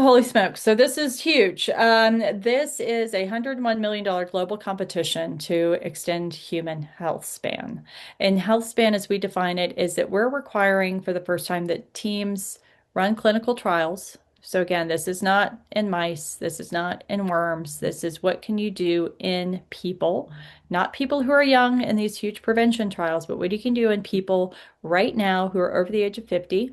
Holy smokes. So this is huge. This is a $101 million global competition to extend human health span. And health span, as we define it, is that we're requiring for the first time that teams run clinical trials. So again, this is not in mice, this is not in worms. This is what can you do in people, not people who are young in these huge prevention trials, but what you can do in people right now who are over the age of 50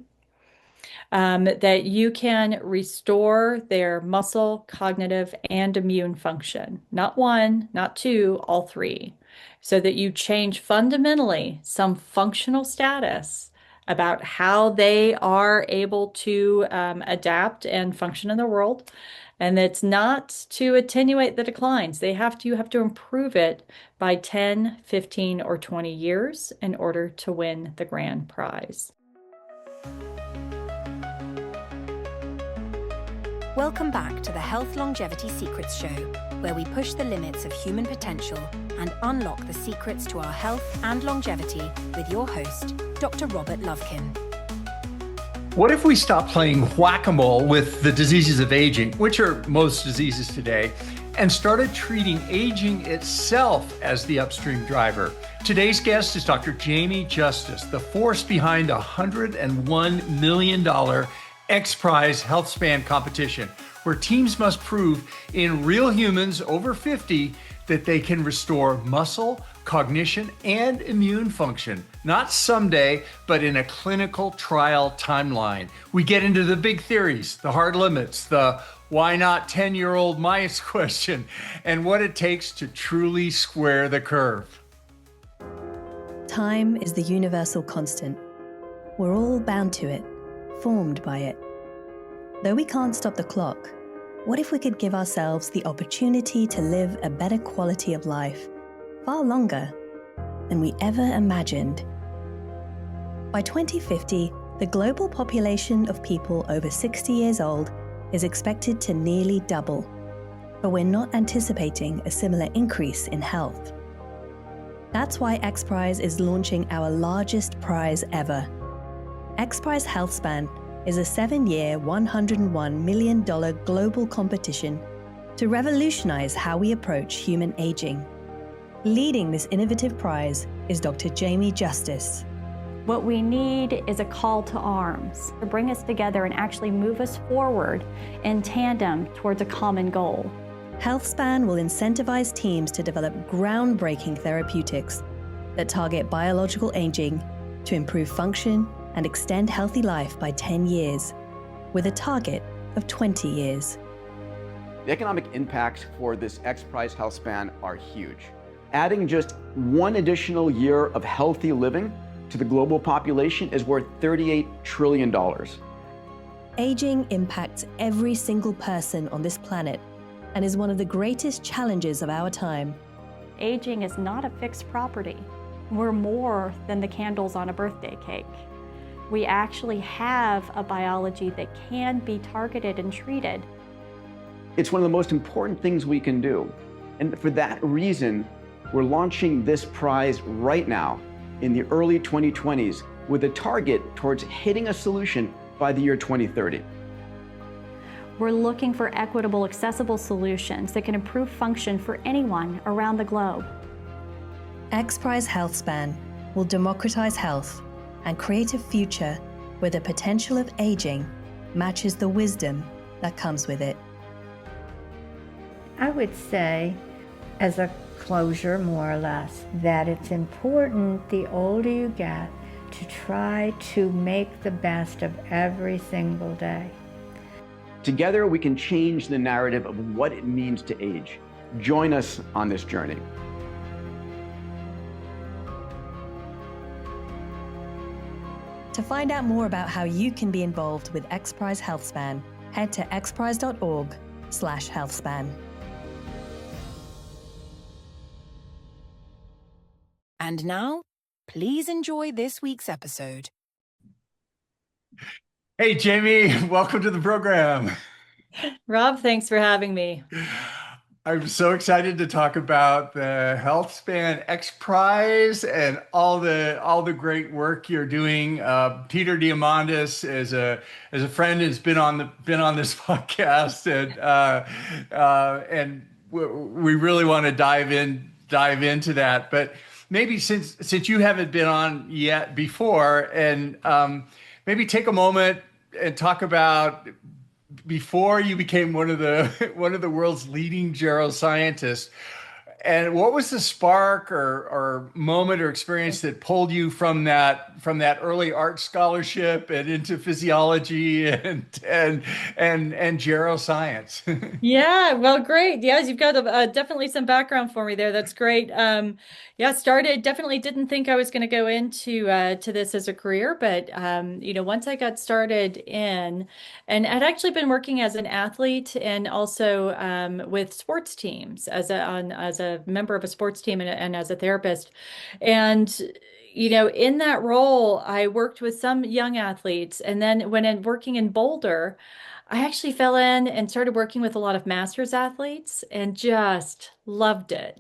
that you can restore their muscle, cognitive, and immune function. Not one, not two, all three. So that you change fundamentally some functional status about how they are able to adapt and function in the world. And it's not to attenuate the declines. You have to improve it by 10, 15, or 20 years in order to win the grand prize. Welcome back to the Health Longevity Secrets Show, where we push the limits of human potential and unlock the secrets to our health and longevity with your host, Dr. Robert Lovekin. What if we stop playing whack-a-mole with the diseases of aging, which are most diseases today, and started treating aging itself as the upstream driver? Today's guest is Dr. Jamie Justice, the force behind a $101 million XPRIZE Healthspan competition, where teams must prove in real humans over 50 that they can restore muscle, cognition, and immune function, not someday, but in a clinical trial timeline. We get into the big theories, the hard limits, the why not 10-year-old mice question, and what it takes to truly square the curve. Time is the universal constant. We're all bound to it, formed by it. Though we can't stop the clock, what if we could give ourselves the opportunity to live a better quality of life, far longer than we ever imagined? By 2050, the global population of people over 60 years old is expected to nearly double, but we're not anticipating a similar increase in health. That's why XPRIZE is launching our largest prize ever. XPRIZE Healthspan is a 7-year, $101 million global competition to revolutionize how we approach human aging. Leading this innovative prize is Dr. Jamie Justice. What we need is a call to arms to bring us together and actually move us forward in tandem towards a common goal. Healthspan will incentivize teams to develop groundbreaking therapeutics that target biological aging to improve function and extend healthy life by 10 years, with a target of 20 years. The economic impacts for this XPRIZE Healthspan are huge. Adding just one additional year of healthy living to the global population is worth $38 trillion. Aging impacts every single person on this planet and is one of the greatest challenges of our time. Aging is not a fixed property. We're more than the candles on a birthday cake. We actually have a biology that can be targeted and treated. It's one of the most important things we can do. And for that reason, we're launching this prize right now in the early 2020s with a target towards hitting a solution by the year 2030. We're looking for equitable, accessible solutions that can improve function for anyone around the globe. XPRIZE Healthspan will democratize health and create a future where the potential of aging matches the wisdom that comes with it. I would say, as a closure more or less, that it's important the older you get to try to make the best of every single day. Together, we can change the narrative of what it means to age. Join us on this journey. To find out more about how you can be involved with XPRIZE Healthspan, head to xprize.org/healthspan. And now, please enjoy this week's episode. Hey, Jamie, welcome to the program. Rob, thanks for having me. I'm so excited to talk about the HealthSpan XPRIZE and all the great work you're doing. Peter Diamandis is a friend has been on this podcast, and we really want to dive into that. But maybe since you haven't been on yet before, and maybe take a moment and talk about before you became one of the one of the world's leading geroscientists. And what was the spark or moment or experience that pulled you from that early art scholarship and into physiology and geroscience? Yeah, well, great. Yes, you've got definitely some background for me there. That's great. Yeah, started definitely didn't think I was going to go into to this as a career, but once I got started in, and I'd actually been working as an athlete and also with sports teams as a member of a sports team and as a therapist, and in that role, I worked with some young athletes, and then working in Boulder. I actually fell in and started working with a lot of masters athletes and just loved it,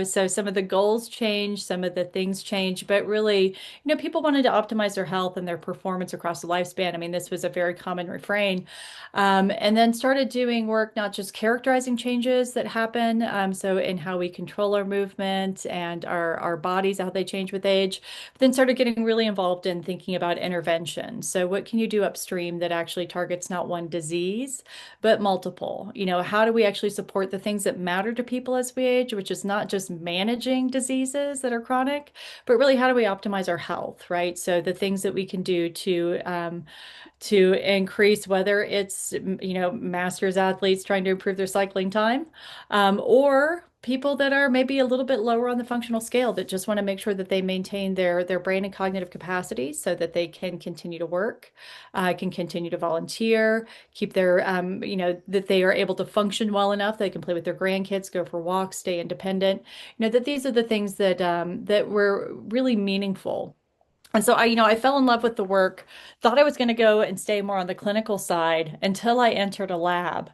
So some of the goals changed, some of the things changed, but really, people wanted to optimize their health and their performance across the lifespan. I mean, this was a very common refrain. And then started doing work, not just characterizing changes that happen, so in how we control our movement and our bodies, how they change with age, but then started getting really involved in thinking about intervention. So what can you do upstream that actually targets not one disease, but multiple? How do we actually support the things that matter to people as we age, which is not just managing diseases that are chronic, but really how do we optimize our health, right? So the things that we can do to increase, whether it's masters athletes trying to improve their cycling time, or people that are maybe a little bit lower on the functional scale that just want to make sure that they maintain their brain and cognitive capacity so that they can continue to work, can continue to volunteer, keep their that they are able to function well enough they can play with their grandkids, go for walks, stay independent. That these are the things that were really meaningful. And so I fell in love with the work, thought I was going to go and stay more on the clinical side until I entered a lab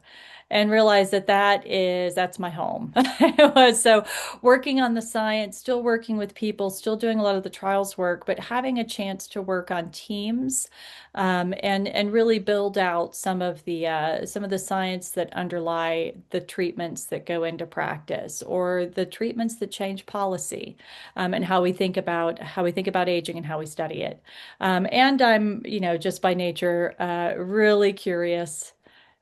and realized that that's my home. It was so working on the science, still working with people, still doing a lot of the trials work, but having a chance to work on teams, and really build out some of the science that underlie the treatments that go into practice or the treatments that change policy, and how we think about aging and how we study it. And I'm, just by nature, really curious.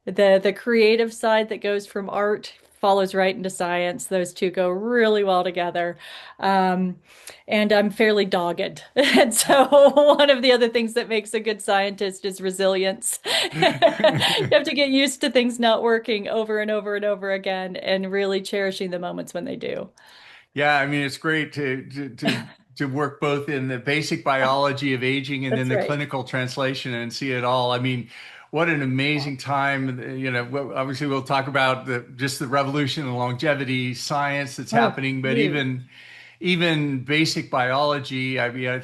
The creative side that goes from art follows right into science. Those two go really well together. Um, and I'm fairly dogged. And so one of the other things that makes a good scientist is resilience. You have to get used to things not working over and over and over again and really cherishing the moments when they do. Yeah, I mean, it's great to work both in the basic biology of aging and then That's the right. clinical translation and see it all. I mean, what an amazing time. Obviously we'll talk about just the revolution in longevity science that's Oh, happening, but huge. even basic biology. I mean, I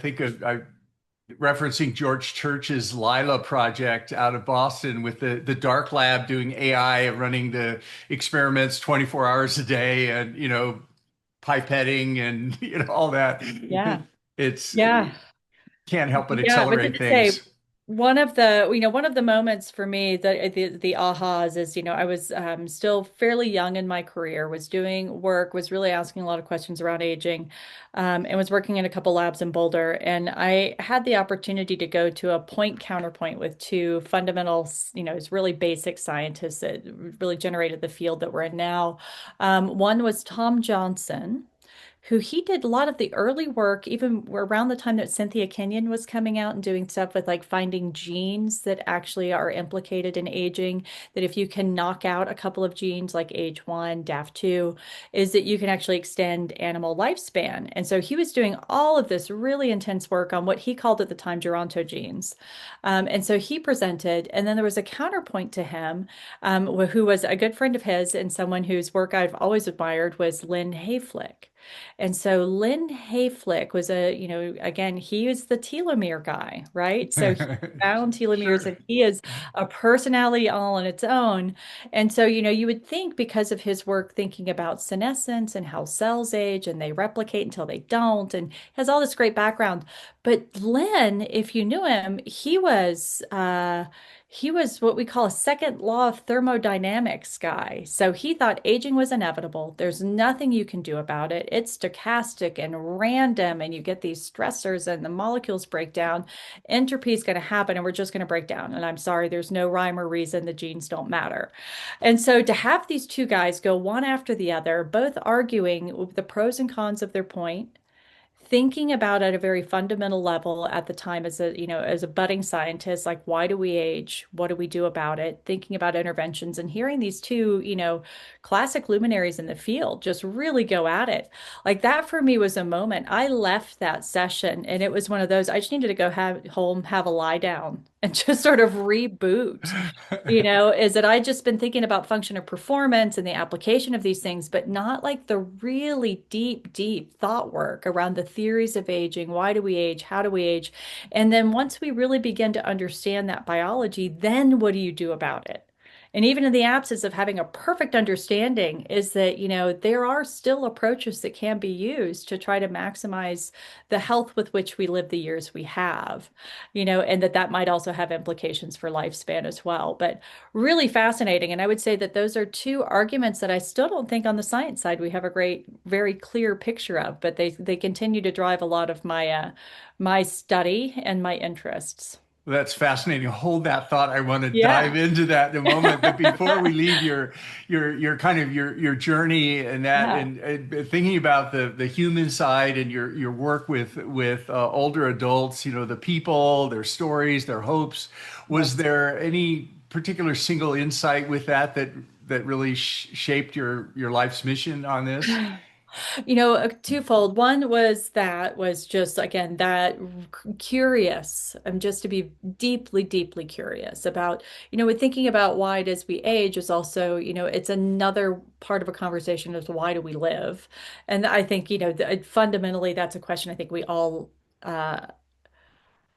referencing George Church's Lila project out of Boston with the dark lab doing AI, running the experiments 24 hours a day, and pipetting and all that. Yeah. It's Yeah. can't help but Yeah, but accelerate to say things. one of the moments for me the ahas is, I was still fairly young in my career, was doing work, was really asking a lot of questions around aging, and was working in a couple labs in Boulder. And I had the opportunity to go to a point counterpoint with two fundamental, it's really basic scientists that really generated the field that we're in now. One was Tom Johnson, who he did a lot of the early work, even around the time that Cynthia Kenyon was coming out and doing stuff with like finding genes that actually are implicated in aging, that if you can knock out a couple of genes like AGE1, DAF2, is that you can actually extend animal lifespan. And so he was doing all of this really intense work on what he called at the time gerontogenes. And so he presented, and then there was a counterpoint to him, who was a good friend of his and someone whose work I've always admired was Lynn Hayflick. And so Lynn Hayflick was again, he was the telomere guy, right? So he found telomeres Sure. and he is a personality all on its own. And so, you would think because of his work thinking about senescence and how cells age and they replicate until they don't, and has all this great background. But Lynn, if you knew him, he was what we call a second law of thermodynamics guy. So he thought aging was inevitable. There's nothing you can do about it. It's stochastic and random, and you get these stressors and the molecules break down. Entropy is going to happen, and we're just going to break down. And I'm sorry, there's no rhyme or reason. The genes don't matter. And so to have these two guys go one after the other, both arguing the pros and cons of their point, thinking about at a very fundamental level at the time as a budding scientist, like, why do we age? What do we do about it? Thinking about interventions and hearing these two, classic luminaries in the field just really go at it. Like that for me was a moment. I left that session and it was one of those, I just needed to go home, have a lie down and just sort of reboot. Is that I just been thinking about function of performance and the application of these things, but not like the really deep, deep thought work around the theories of aging. Why do we age? How do we age? And then once we really begin to understand that biology, then what do you do about it? And even in the absence of having a perfect understanding, is that, there are still approaches that can be used to try to maximize the health with which we live the years we have, and that might also have implications for lifespan as well. But really fascinating. And I would say that those are two arguments that I still don't think on the science side we have a great, very clear picture of, but they continue to drive a lot of my study and my interests. That's fascinating. Hold that thought. I want to Yeah. dive into that in a moment. But before we leave your kind of your journey and that Yeah. and thinking about the human side and your work with older adults, the people, their stories, their hopes, was Yes. there any particular single insight with that really shaped your life's mission on this? Twofold. One was just, again, that curious, just to be deeply, deeply curious about, with thinking about why does we age is also, it's another part of a conversation as to why do we live. And I think, fundamentally, that's a question I think uh,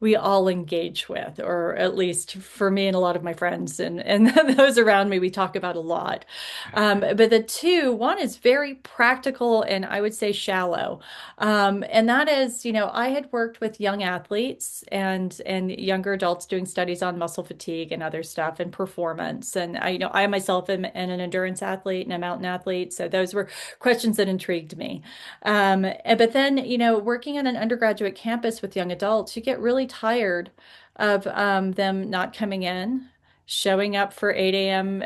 we all engage with, or at least for me and a lot of my friends and those around me, we talk about a lot. But the two, one is very practical and I would say shallow. And that is, I had worked with young athletes and younger adults doing studies on muscle fatigue and other stuff and performance. And I myself am an endurance athlete and a mountain athlete. So those were questions that intrigued me. But then, working on an undergraduate campus with young adults, you get really tired of them not coming in, showing up for 8 a.m.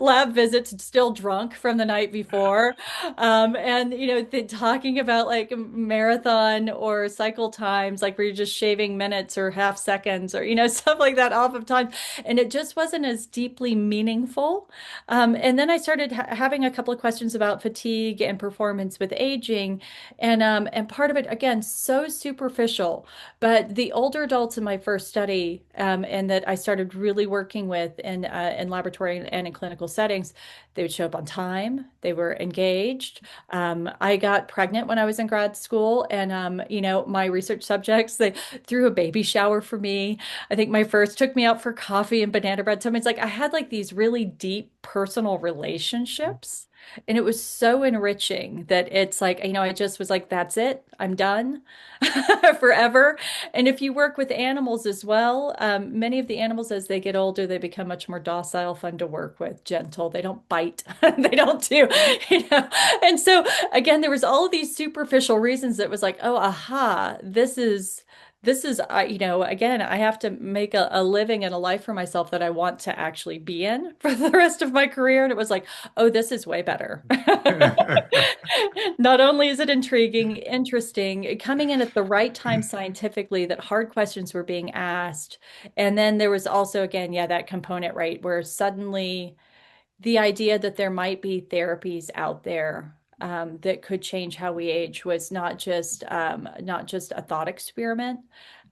lab visits, still drunk from the night before, and talking about like marathon or cycle times, like where you're just shaving minutes or half seconds or stuff like that off of time, and it just wasn't as deeply meaningful. And then I started having a couple of questions about fatigue and performance with aging, and part of it again so superficial, but the older adults in my first study, and that I started really working with in laboratory and in clinical settings, they would show up on time. They were engaged. I got pregnant when I was in grad school, and my research subjects, they threw a baby shower for me. I think my first took me out for coffee and banana bread. So it's like I had like these really deep personal relationships. And it was so enriching that it's like, I just was like, that's it. I'm done forever. And if you work with animals as well, many of the animals, as they get older, they become much more docile, fun to work with, gentle. They don't bite. They don't do, you know. And so, again, there was all of these superficial reasons that was like, oh, aha, this is, again, I have to make a living and a life for myself that I want to actually be in for the rest of my career. And it was like, oh, this is way better. Not only is it intriguing, interesting, coming in at the right time scientifically, that hard questions were being asked. And then there was also, again, yeah, that component, right, where suddenly the idea that there might be therapies out there that could change how we age was not just a thought experiment,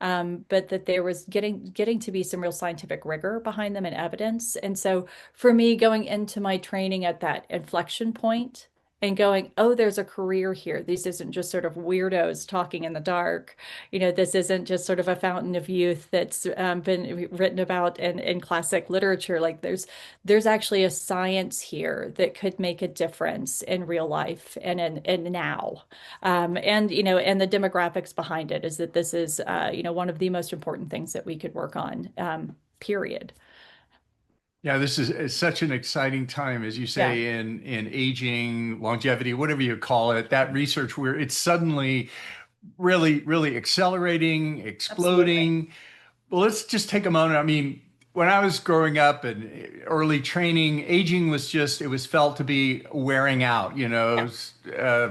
but that there was getting to be some real scientific rigor behind them and evidence. And so for me, going into my training at that inflection point and going, oh, there's a career here. This isn't just sort of weirdos talking in the dark. This isn't just sort of a fountain of youth that's been written about in classic literature. Like there's actually a science here that could make a difference in real life and in now. And the demographics behind it is that this is one of the most important things that we could work on, period. Yeah, this is such an exciting time, as you Yeah, say, in aging, longevity, whatever you call it, that research where it's suddenly really, really accelerating, absolutely. exploding. Well, let's just take a moment. I mean, when I was growing up and early training, aging was just, it was felt to be wearing out, Yeah, uh,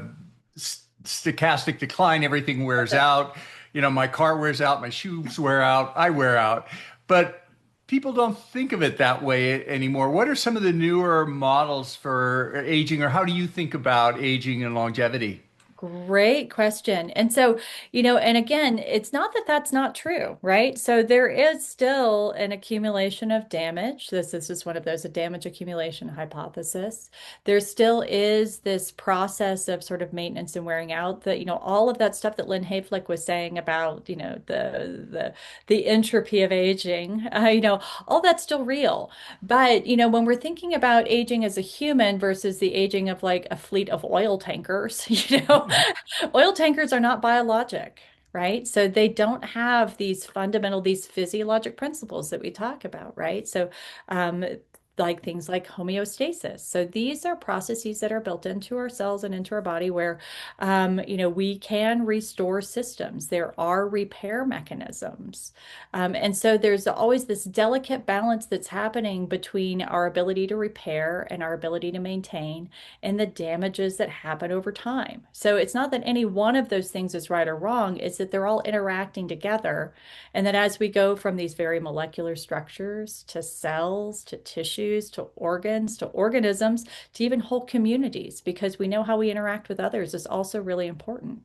stochastic decline, everything wears that's it. out. My car wears out, my shoes wear out, I wear out. But people don't think of it that way anymore. What are some of the newer models for aging, or how do you think about aging and longevity? Great question. And so, and again, it's not that that's not true, right? So there is still an accumulation of damage. This is one of those, a damage accumulation hypothesis. There still is this process of sort of maintenance and wearing out that, all of that stuff that Lynn Hayflick was saying about, the entropy of aging, all that's still real. But, when we're thinking about aging as a human versus the aging of like a fleet of oil tankers, oil tankers are not biologic, right? So they don't have these fundamental, these physiologic principles that we talk about, right? So, um, like things like homeostasis. So these are processes that are built into our cells and into our body where, we can restore systems. There are repair mechanisms. And so there's always this delicate balance that's happening between our ability to repair and our ability to maintain and the damages that happen over time. So it's not that any one of those things is right or wrong, it's that they're all interacting together. And that as we go from these very molecular structures to cells, to tissues, to organs, to organisms, to even whole communities, because we know how we interact with others is also really important.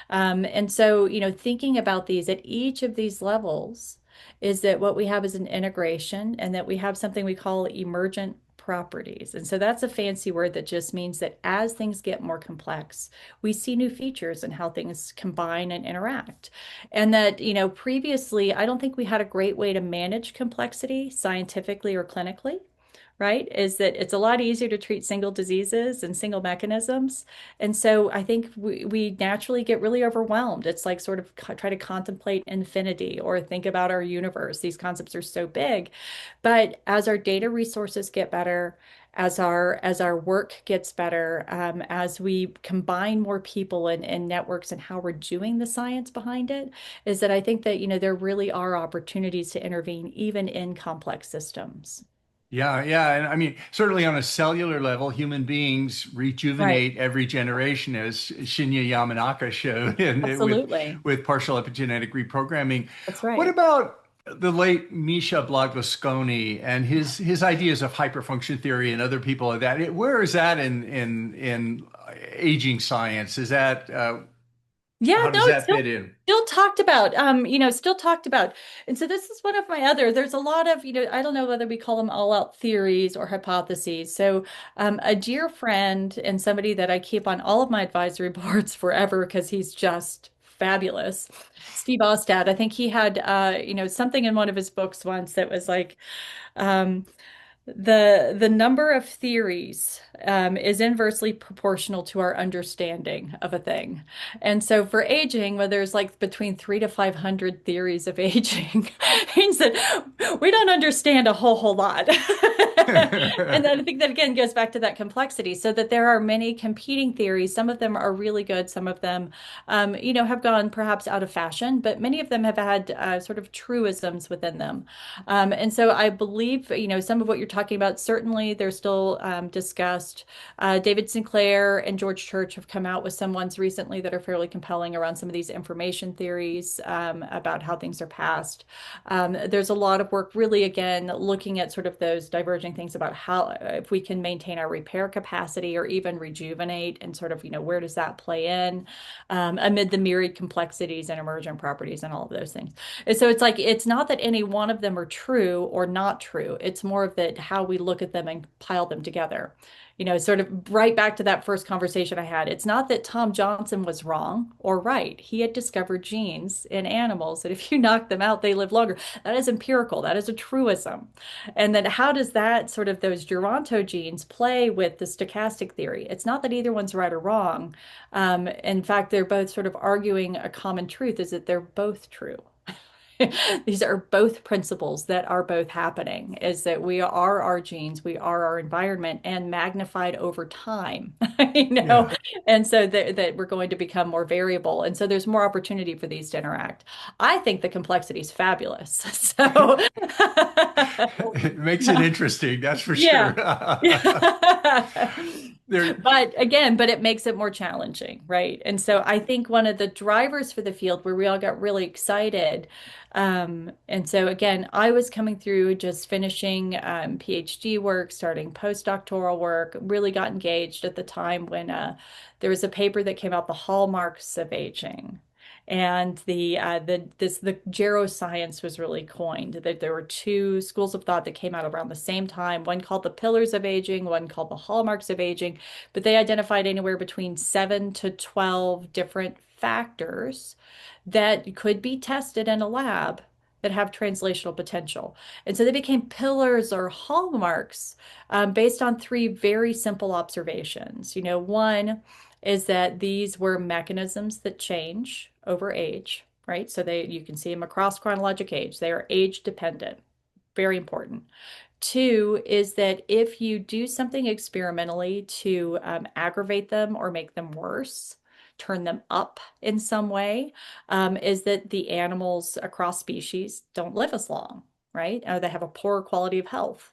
And so, thinking about these at each of these levels is that what we have is an integration and that we have something we call emergent properties. And so that's a fancy word that just means that as things get more complex, we see new features in how things combine and interact. And that, previously, I don't think we had a great way to manage complexity scientifically or clinically, right? Is that it's a lot easier to treat single diseases and single mechanisms. And so I think we naturally get really overwhelmed. It's like sort of try to contemplate infinity or think about our universe. These concepts are so big. But as our data resources get better, as our work gets better, as we combine more people and networks and how we're doing the science behind it, is that I think that, there really are opportunities to intervene even in complex systems. Yeah, yeah. And I mean, certainly on a cellular level, human beings Right. rejuvenate every generation, as Shinya Yamanaka showed Absolutely. with partial epigenetic reprogramming. That's What right. about the late Misha Blagosklonny and his ideas of hyperfunction theory and other people of that? Where is that in aging science? Is that Yeah, how no, does it's that still fit in? still talked about. Still talked about. And so this is one of my other, there's a lot of, I don't know whether we call them all out theories or hypotheses. So a dear friend and somebody that I keep on all of my advisory boards forever because he's just fabulous. Steve Austad, I think he had something in one of his books once that was like um the number of theories is inversely proportional to our understanding of a thing. And so for aging, where there's like between 3 to 500 theories of aging, means that we don't understand a whole lot. And then I think that again goes back to that complexity, so that there are many competing theories. Some of them are really good. Some of them, have gone perhaps out of fashion, but many of them have had sort of truisms within them. And so I believe, some of what you're talking about, certainly they're still discussed. David Sinclair and George Church have come out with some ones recently that are fairly compelling around some of these information theories about how things are passed. There's a lot of work really, again, looking at sort of those diverging things about how, if we can maintain our repair capacity or even rejuvenate and sort of, where does that play in amid the myriad complexities and emergent properties and all of those things. And so it's like, it's not that any one of them are true or not true. It's more of that how we look at them and pile them together. Sort of right back to that first conversation I had. It's not that Tom Johnson was wrong or right. He had discovered genes in animals that if you knock them out, they live longer. That is empirical. That is a truism. And then how does that sort of those gerontogenes play with the stochastic theory? It's not that either one's right or wrong. In fact, they're both sort of arguing a common truth is that they're both true. These are both principles that are both happening, is that we are our genes, we are our environment, and magnified over time, Yeah. and so that we're going to become more variable. And so there's more opportunity for these to interact. I think the complexity is fabulous. So It makes it interesting, that's for yeah. sure. There, But it makes it more challenging, right? And so I think one of the drivers for the field where we all got really excited, and so again, I was coming through just finishing PhD work, starting postdoctoral work, really got engaged at the time when there was a paper that came out, the hallmarks of aging. And the geroscience was really coined. That there were two schools of thought that came out around the same time. One called the pillars of aging, one called the hallmarks of aging. But they identified anywhere between 7 to 12 different factors that could be tested in a lab that have translational potential. And so they became pillars or hallmarks based on three very simple observations. One is that these were mechanisms that change over age, right? So you can see them across chronologic age. They are age dependent. Very important. Two is that if you do something experimentally to aggravate them or make them worse, turn them up in some way, is that the animals across species don't live as long, right? Or they have a poor quality of health.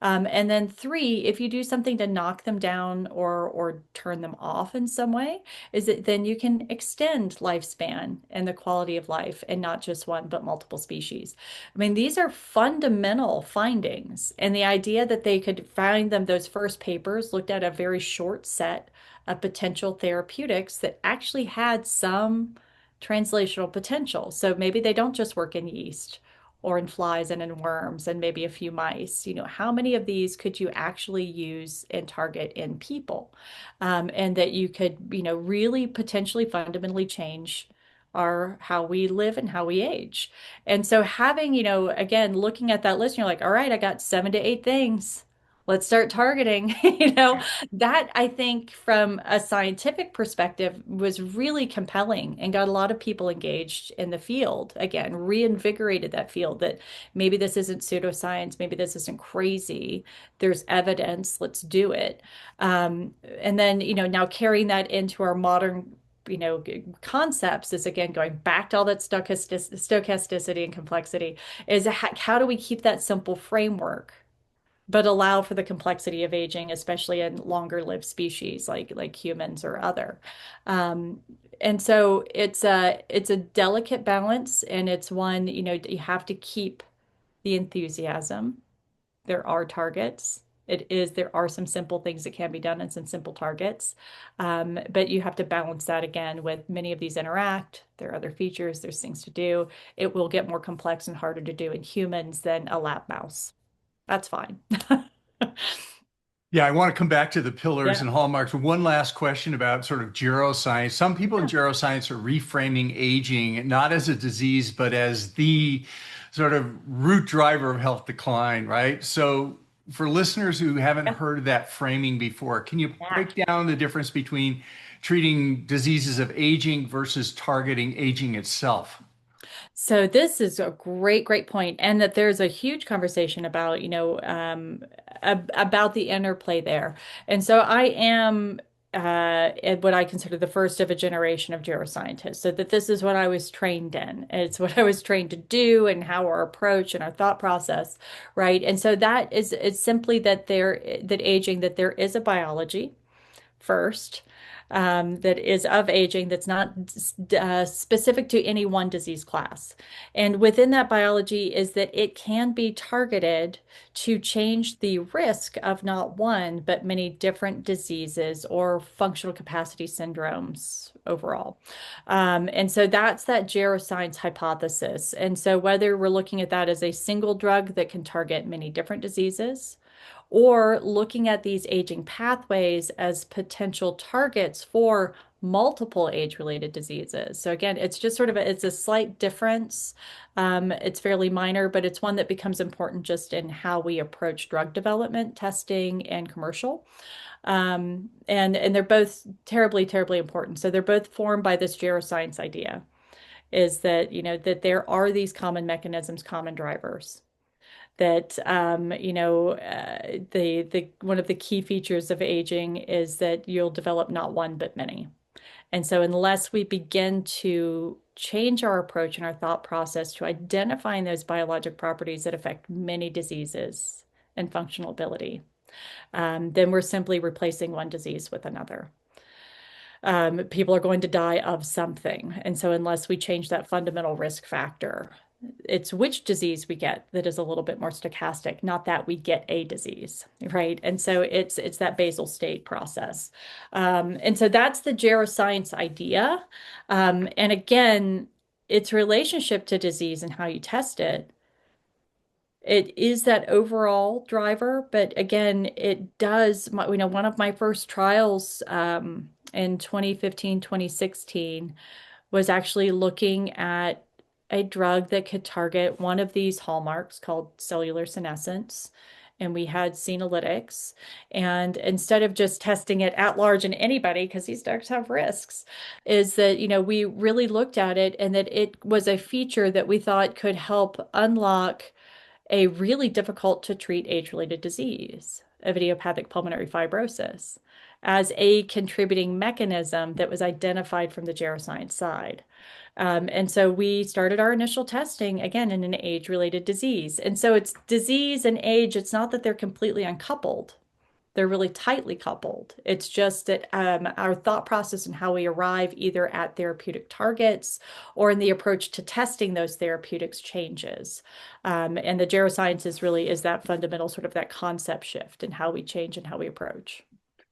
And then three, if you do something to knock them down or turn them off in some way, is that then you can extend lifespan and the quality of life and not just one, but multiple species. I mean, these are fundamental findings. And the idea that they could find them, those first papers looked at a very short set of potential therapeutics that actually had some translational potential. So maybe they don't just work in yeast or in flies and in worms and maybe a few mice. How many of these could you actually use and target in people? And that you could, really potentially fundamentally change how we live and how we age. And so having, again, looking at that list, you're like, all right, I got 7 to 8 things. Let's start targeting. That I think from a scientific perspective was really compelling and got a lot of people engaged in the field. Again, reinvigorated that field that maybe this isn't pseudoscience, maybe this isn't crazy. There's evidence, let's do it. And then, now carrying that into our modern concepts is again going back to all that stochasticity and complexity is how do we keep that simple framework but allow for the complexity of aging, especially in longer lived species like humans or other. And so it's a delicate balance, and it's one, you have to keep the enthusiasm. There are targets. There are some simple things that can be done and some simple targets. But you have to balance that again with many of these interact. There are other features, there's things to do. It will get more complex and harder to do in humans than a lab mouse. That's fine. yeah, I want to come back to the pillars Yeah. and hallmarks. One last question about sort of geroscience. Some people in geroscience are reframing aging not as a disease, but as the sort of root driver of health decline, right? So for listeners who haven't heard of that framing before, can you break down the difference between treating diseases of aging versus targeting aging itself? So this is a great point, and that there's a huge conversation about, about the interplay there. And so I am what I consider the first of a generation of geroscientists. So that this is what I was trained in. It's what I was trained to do and how our approach and our thought process, right? And so it's simply that that there is a biology first, that is of aging that's not specific to any one disease class. And within that biology is that it can be targeted to change the risk of not one, but many different diseases or functional capacity syndromes overall. And so that's that geroscience hypothesis. And so whether we're looking at that as a single drug that can target many different diseases, or looking at these aging pathways as potential targets for multiple age-related diseases. So again, it's just sort of it's a slight difference. It's fairly minor, but it's one that becomes important just in how we approach drug development, testing, and commercial. And they're both terribly, terribly important. So they're both formed by this geroscience idea, is that, that there are these common mechanisms, common drivers that, the one of the key features of aging is that you'll develop not one, but many. And so unless we begin to change our approach and our thought process to identifying those biologic properties that affect many diseases and functional ability, then we're simply replacing one disease with another. People are going to die of something. And so unless we change that fundamental risk factor, it's which disease we get that is a little bit more stochastic, not that we get a disease, right? And so it's that basal state process. And so that's the geroscience idea. And again, its relationship to disease and how you test it. It is that overall driver, but again, it does, one of my first trials in 2015, 2016 was actually looking at a drug that could target one of these hallmarks called cellular senescence. And we had senolytics. And instead of just testing it at large in anybody, because these drugs have risks, is that, we really looked at it and that it was a feature that we thought could help unlock a really difficult to treat age-related disease of idiopathic pulmonary fibrosis as a contributing mechanism that was identified from the geroscience side. And so we started our initial testing again in an age-related disease. And so it's disease and age, it's not that they're completely uncoupled. They're really tightly coupled. It's just that our thought process and how we arrive either at therapeutic targets or in the approach to testing those therapeutics changes. And the geroscience is that fundamental sort of that concept shift in how we change and how we approach.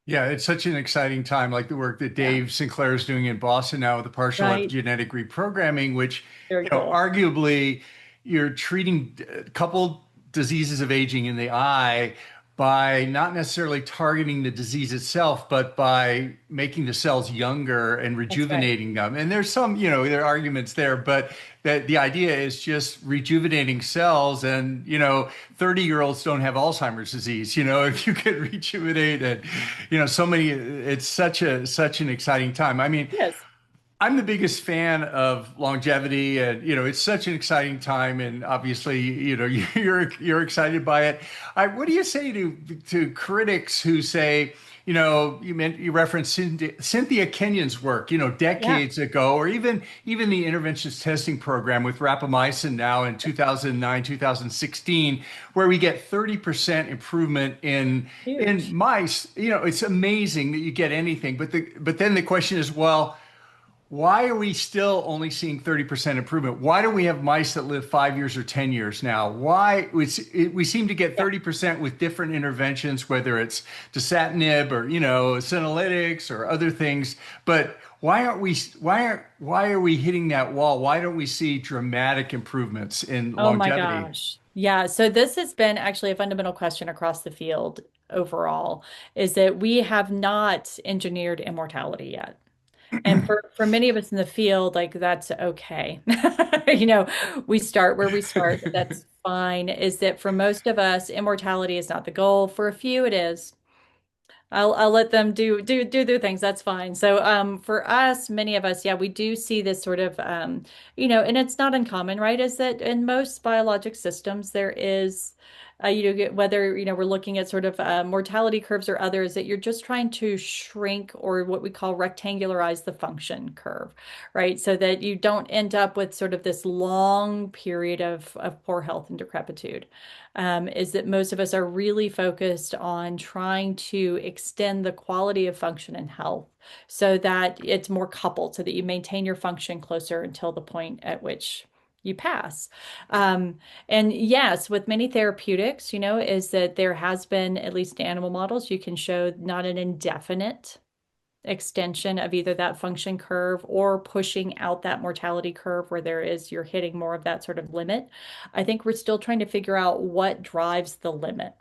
Yeah, it's such an exciting time, like the work that Dave Sinclair is doing in Boston now with the partial Right. epigenetic reprogramming, which, Very cool. arguably you're treating a couple diseases of aging in the eye by not necessarily targeting the disease itself, but by making the cells younger and rejuvenating them. And there's some, there are arguments there, but that the idea is just rejuvenating cells. And, 30-year-olds don't have Alzheimer's disease, if you could rejuvenate and, so many, it's such an exciting time. I mean, Yes. I'm the biggest fan of longevity, and it's such an exciting time, and obviously, you're excited by it. What do you say to critics who say, you referenced Cynthia Kenyon's work, decades ago, or even the interventions testing program with Rapamycin now in 2009, 2016, where we get 30% improvement in mice. It's amazing that you get anything, but then the question is, well, why are we still only seeing 30% improvement? Why do we have mice that live 5 years or 10 years now? Why we seem to get 30% with different interventions, whether it's dasatinib or, senolytics or other things. But why are we hitting that wall? Why don't we see dramatic improvements in longevity? Oh my gosh. Yeah. So this has been actually a fundamental question across the field overall, is that we have not engineered immortality yet. And for many of us in the field, like that's okay. We start where we start. That's fine. Is that for most of us, immortality is not the goal. For a few, it is. I'll let them do their things. That's fine. So for us, many of us, we do see this sort of and it's not uncommon, right? Is that in most biologic systems there is whether we're looking at sort of mortality curves or others, that you're just trying to shrink or what we call rectangularize the function curve, right? So that you don't end up with sort of this long period of poor health and decrepitude. Is that most of us are really focused on trying to extend the quality of function and health so that it's more coupled, so that you maintain your function closer until the point at which you pass. And yes, with many therapeutics, is that there has been, at least in animal models, you can show not an indefinite extension of either that function curve or pushing out that mortality curve where you're hitting more of that sort of limit. I think we're still trying to figure out what drives the limit.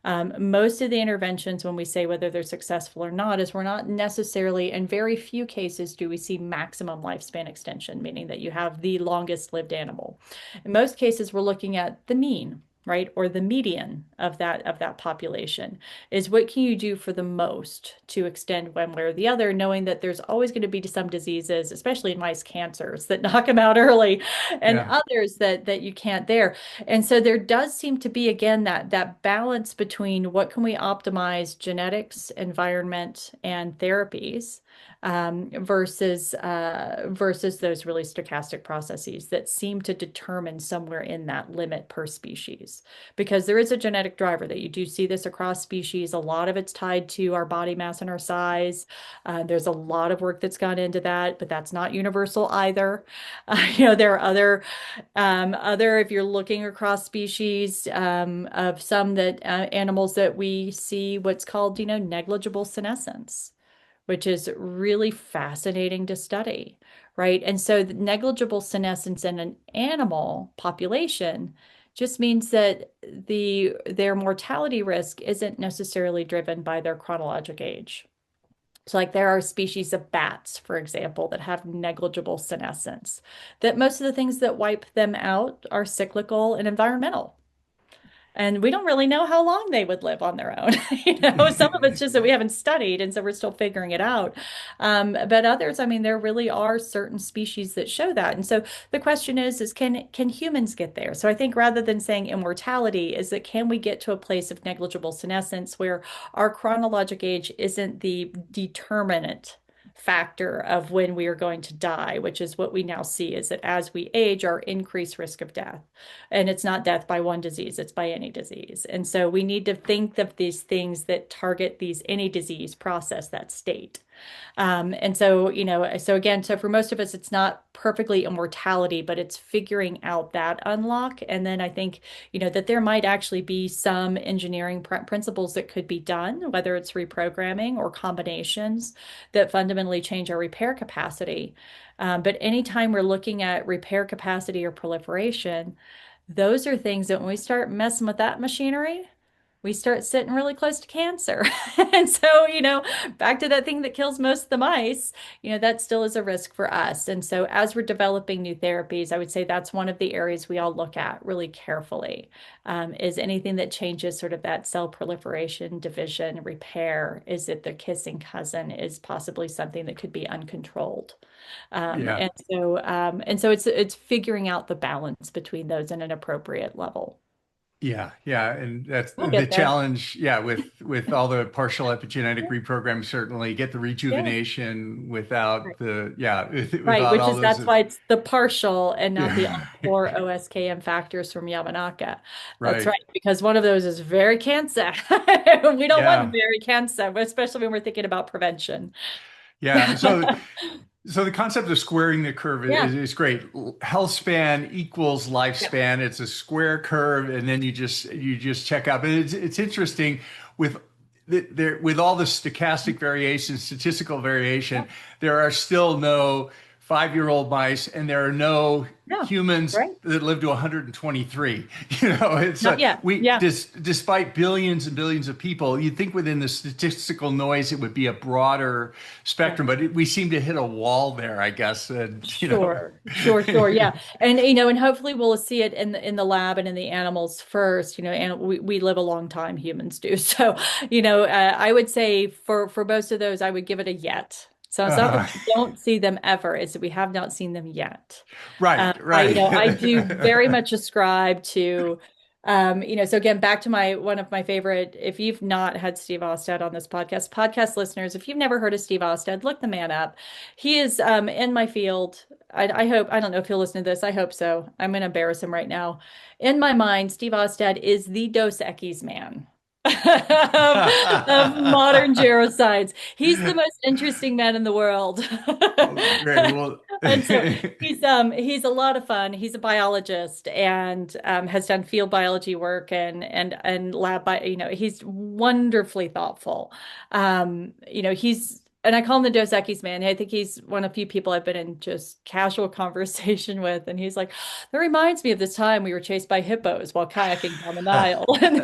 Most of the interventions, when we say whether they're successful or not, is we're not necessarily, in very few cases, do we see maximum lifespan extension, meaning that you have the longest lived animal. In most cases, we're looking at the mean, right, or the median of that population, is what can you do for the most to extend one way or the other, knowing that there's always going to be some diseases, especially in mice, cancers that knock them out early, and Yeah. others that you can't there. And so there does seem to be, again, that balance between what can we optimize genetics, environment, and therapies, versus those really stochastic processes that seem to determine somewhere in that limit per species. Because there is a genetic driver that you do see this across species. A lot of it's tied to our body mass and our size. There's a lot of work that's gone into that, but that's not universal either. There are other, if you're looking across species, of some that animals that we see what's called, negligible senescence, which is really fascinating to study, right? And so the negligible senescence in an animal population just means that their mortality risk isn't necessarily driven by their chronologic age. So like there are species of bats, for example, that have negligible senescence, that most of the things that wipe them out are cyclical and environmental. And we don't really know how long they would live on their own. Some of it's just that we haven't studied, and so we're still figuring it out. But others, I mean, there really are certain species that show that. And so the question is can humans get there? So I think rather than saying immortality, is that can we get to a place of negligible senescence where our chronologic age isn't the determinant factor of when we are going to die, which is what we now see, is that as we age, our increased risk of death. And it's not death by one disease, it's by any disease. And so we need to think of these things that target these any disease process, that state. And so, so for most of us, it's not perfectly immortality, but it's figuring out that unlock. And then I think, that there might actually be some engineering principles that could be done, whether it's reprogramming or combinations that fundamentally change our repair capacity. But anytime we're looking at repair capacity or proliferation, those are things that when we start messing with that machinery, we start sitting really close to cancer. And so, back to that thing that kills most of the mice, that still is a risk for us. And so as we're developing new therapies, I would say that's one of the areas we all look at really carefully, is anything that changes sort of that cell proliferation, division, repair. Is it the kissing cousin is possibly something that could be uncontrolled. Yeah. And so it's figuring out the balance between those in an appropriate level. Yeah, yeah, and that's We'll the get there. challenge. Yeah, with all the partial epigenetic Yeah. reprogramming, certainly get the Yeah. rejuvenation without the Right, without which all is those. that's why it's the partial and not the Yeah, four OSKM factors from Yamanaka. That's right. right, because one of those is very cancer. We don't want Yeah, very cancer, especially when we're thinking about prevention. yeah. So the concept of squaring the curve Yeah. is great. Health span equals Yeah. lifespan. It's a square curve, and then you just check out. But it's interesting with with all the stochastic variation, statistical Yeah. variation, there are still no 5-year-old mice, and there are no Yeah. humans Right. that live to 123. It's Not yet. Yeah. despite billions and billions of people, you'd think within the statistical noise it would be a broader Yeah. spectrum, but we seem to hit a wall there, I guess. Sure, sure, sure. Yeah. And hopefully we'll see it in the lab and in the animals first, and we live a long time, humans do. So, I would say for most of those, I would give it a yet. So it's not that uh, we don't see them ever, it's that we have not seen them yet. right, I do very right. much ascribe to, so again, back to one of my favorite, if you've not had Steve Austad on this podcast listeners, if you've never heard of Steve Austad, look the man up. He is in my field. I hope, I don't know if he'll listen to this. I hope so. I'm going to embarrass him right now. In my mind, Steve Austad is the Dos Equis man. of modern geroscience. He's the most interesting man in the world. Well, great. Well, And so he's a lot of fun. He's a biologist and has done field biology work and lab he's wonderfully thoughtful. He's And I call him the Dos Equis man. I think he's one of the few people I've been in just casual conversation with. And he's like, that reminds me of this time we were chased by hippos while kayaking down the Nile. And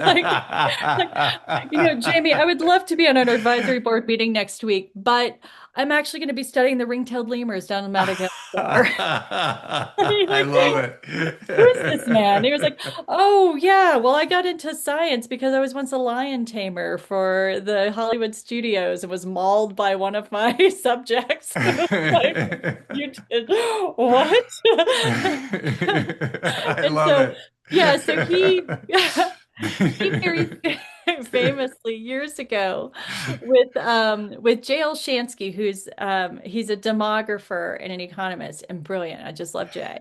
Jamie, I would love to be on an advisory board meeting next week, but I'm actually going to be studying the ring-tailed lemurs down in Madagascar. I love it. Who is this man? He was like, oh, yeah, well, I got into science because I was once a lion tamer for the Hollywood studios and was mauled by one of my subjects. Like, you did what? I love it. Yeah, so he very famously years ago with Geroscience, who's he's a demographer and an economist and brilliant. I just love Jay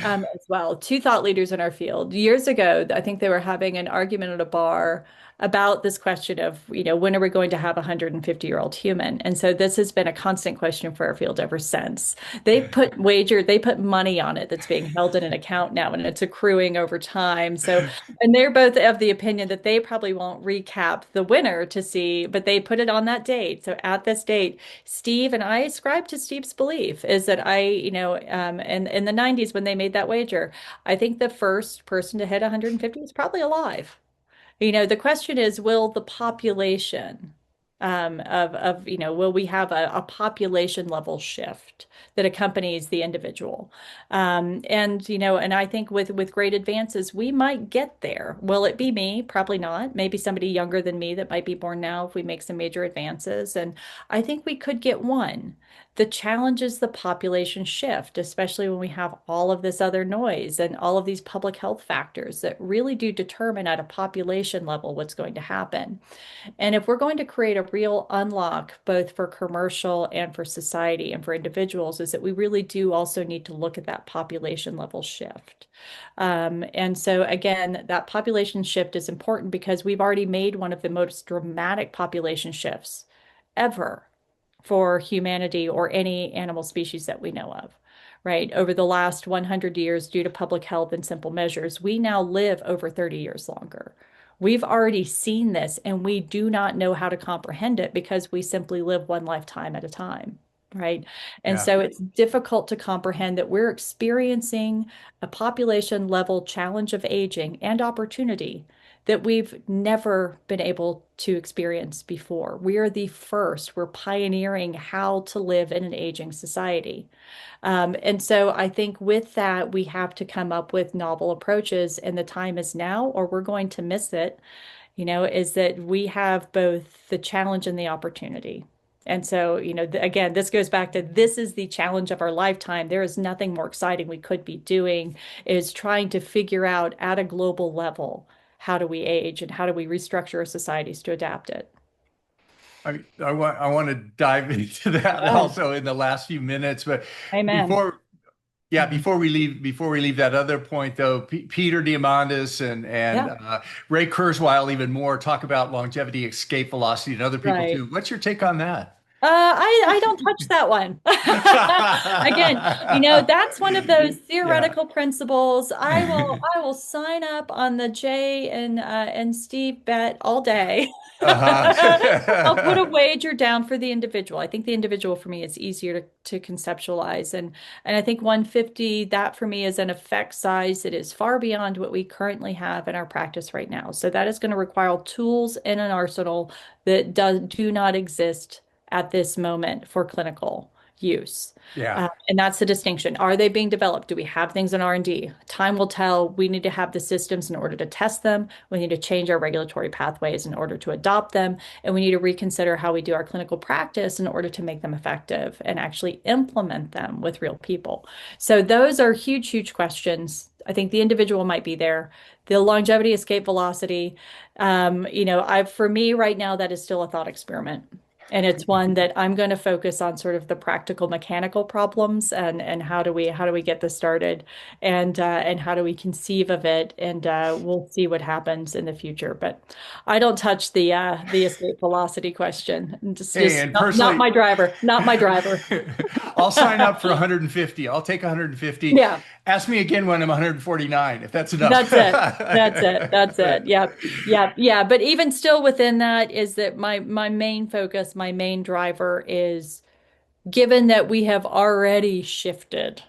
as well. Two thought leaders in our field. Years ago, I think they were having an argument at a bar about this question of, when are we going to have a 150-year-old human? And so this has been a constant question for our field ever since. They put money on it that's being held in an account now, and it's accruing over time. So, and they're both of the opinion that they probably won't recap the winner to see, but they put it on that date. So at this date, Steve, and I ascribe to Steve's belief, is that in the 90s when they made that wager, I think the first person to hit 150 is probably alive. The question is, will the population will we have a population level shift that accompanies the individual? And I think with great advances, we might get there. Will it be me? Probably not. Maybe somebody younger than me that might be born now if we make some major advances. And I think we could get one. The challenge is the population shift, especially when we have all of this other noise and all of these public health factors that really do determine at a population level what's going to happen. And if we're going to create a real unlock, both for commercial and for society and for individuals, is that we really do also need to look at that population level shift. And so again, that population shift is important because we've already made one of the most dramatic population shifts ever for humanity or any animal species that we know of, right? Over the last 100 years, due to public health and simple measures, we now live over 30 years longer. We've already seen this, and we do not know how to comprehend it because we simply live one lifetime at a time, right? And so it's difficult to comprehend that we're experiencing a population level challenge of aging and opportunity that we've never been able to experience before. We are the first. We're pioneering how to live in an aging society. And so I think with that, we have to come up with novel approaches, and the time is now, or we're going to miss it, is that we have both the challenge and the opportunity. And so, again, this goes back to, this is the challenge of our lifetime. There is nothing more exciting we could be doing, is trying to figure out at a global level, how do we age and how do we restructure our societies to adapt it? I want to dive into that also in the last few minutes, but Amen. before we leave that other point though, Peter Diamandis and Ray Kurzweil even more talk about longevity, escape velocity, and other people too. What's your take on that? I don't touch that one. Again, that's one of those theoretical principles. I will sign up on the Jay and Steve bet all day. I'll put a wager down for the individual. I think the individual for me is easier to conceptualize. And I think 150, that for me is an effect size that is far beyond what we currently have in our practice right now. So that is going to require tools in an arsenal that do not exist at this moment for clinical use. And that's the distinction. Are they being developed? Do we have things in R&D? Time will tell. We need to have the systems in order to test them. We need to change our regulatory pathways in order to adopt them. And we need to reconsider how we do our clinical practice in order to make them effective and actually implement them with real people. So those are huge, huge questions. I think the individual might be there. The longevity, escape velocity, for me right now, that is still a thought experiment. And it's one that I'm going to focus on sort of the practical mechanical problems and how do we get this started and how do we conceive of it, and we'll see what happens in the future. But I don't touch the escape velocity question. Just not my driver. Not my driver. I'll sign up for 150. I'll take 150. Yeah. Ask me again when I'm 149, if that's enough. That's it. Yeah. But even still within that is that my main focus, my main driver is given that we have already shifted,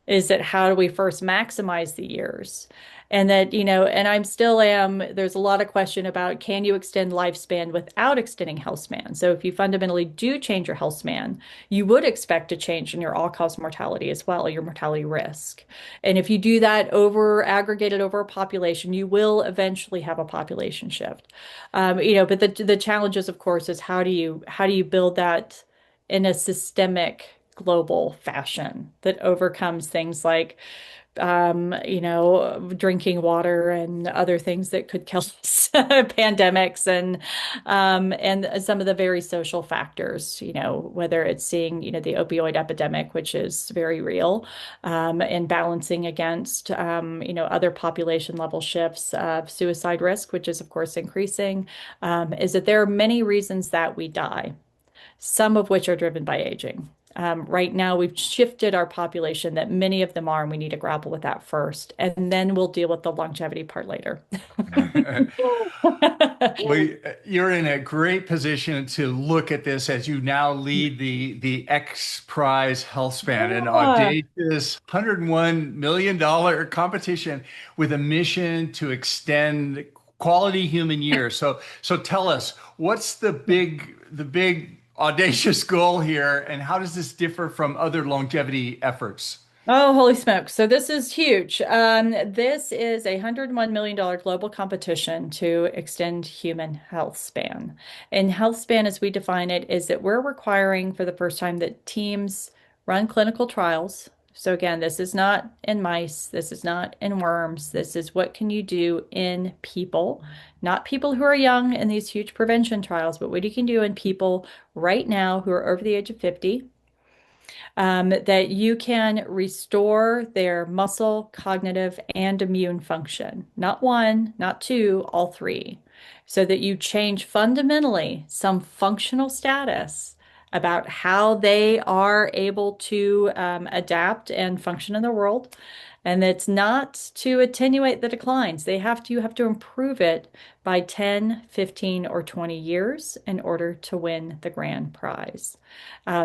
is that how do we first maximize the years? And that, and I'm still am, there's a lot of question about can you extend lifespan without extending health span? So if you fundamentally do change your health span, you would expect a change in your all-cause mortality as well, your mortality risk. And if you do that over aggregated over a population, you will eventually have a population shift. But the challenges, of course, is how do you build that in a systemic global fashion that overcomes things like drinking water and other things that could kill us, pandemics and some of the very social factors, whether it's seeing, the opioid epidemic, which is very real, and balancing against, other population level shifts of suicide risk, which is of course increasing, is that there are many reasons that we die, some of which are driven by aging. Right now, we've shifted our population that many of them are, and we need to grapple with that first, and then we'll deal with the longevity part later. Well, you're in a great position to look at this as you now lead the XPRIZE Healthspan, an Yeah. audacious $101 million competition with a mission to extend quality human years. So tell us, what's the big audacious goal here, and how does this differ from other longevity efforts? Oh, holy smokes. So this is huge. This is a $101 million global competition to extend human health span. And health span, as we define it, is that we're requiring for the first time that teams run clinical trials. So again, this is not in mice, this is not in worms. This is what can you do in people, not people who are young in these huge prevention trials, but what you can do in people right now who are over the age of 50, that you can restore their muscle, cognitive, and immune function. Not one, not two, all three. So that you change fundamentally some functional status about how they are able to adapt and function in the world. And it's not to attenuate the declines. You have to improve it by 10, 15, or 20 years in order to win the grand prize.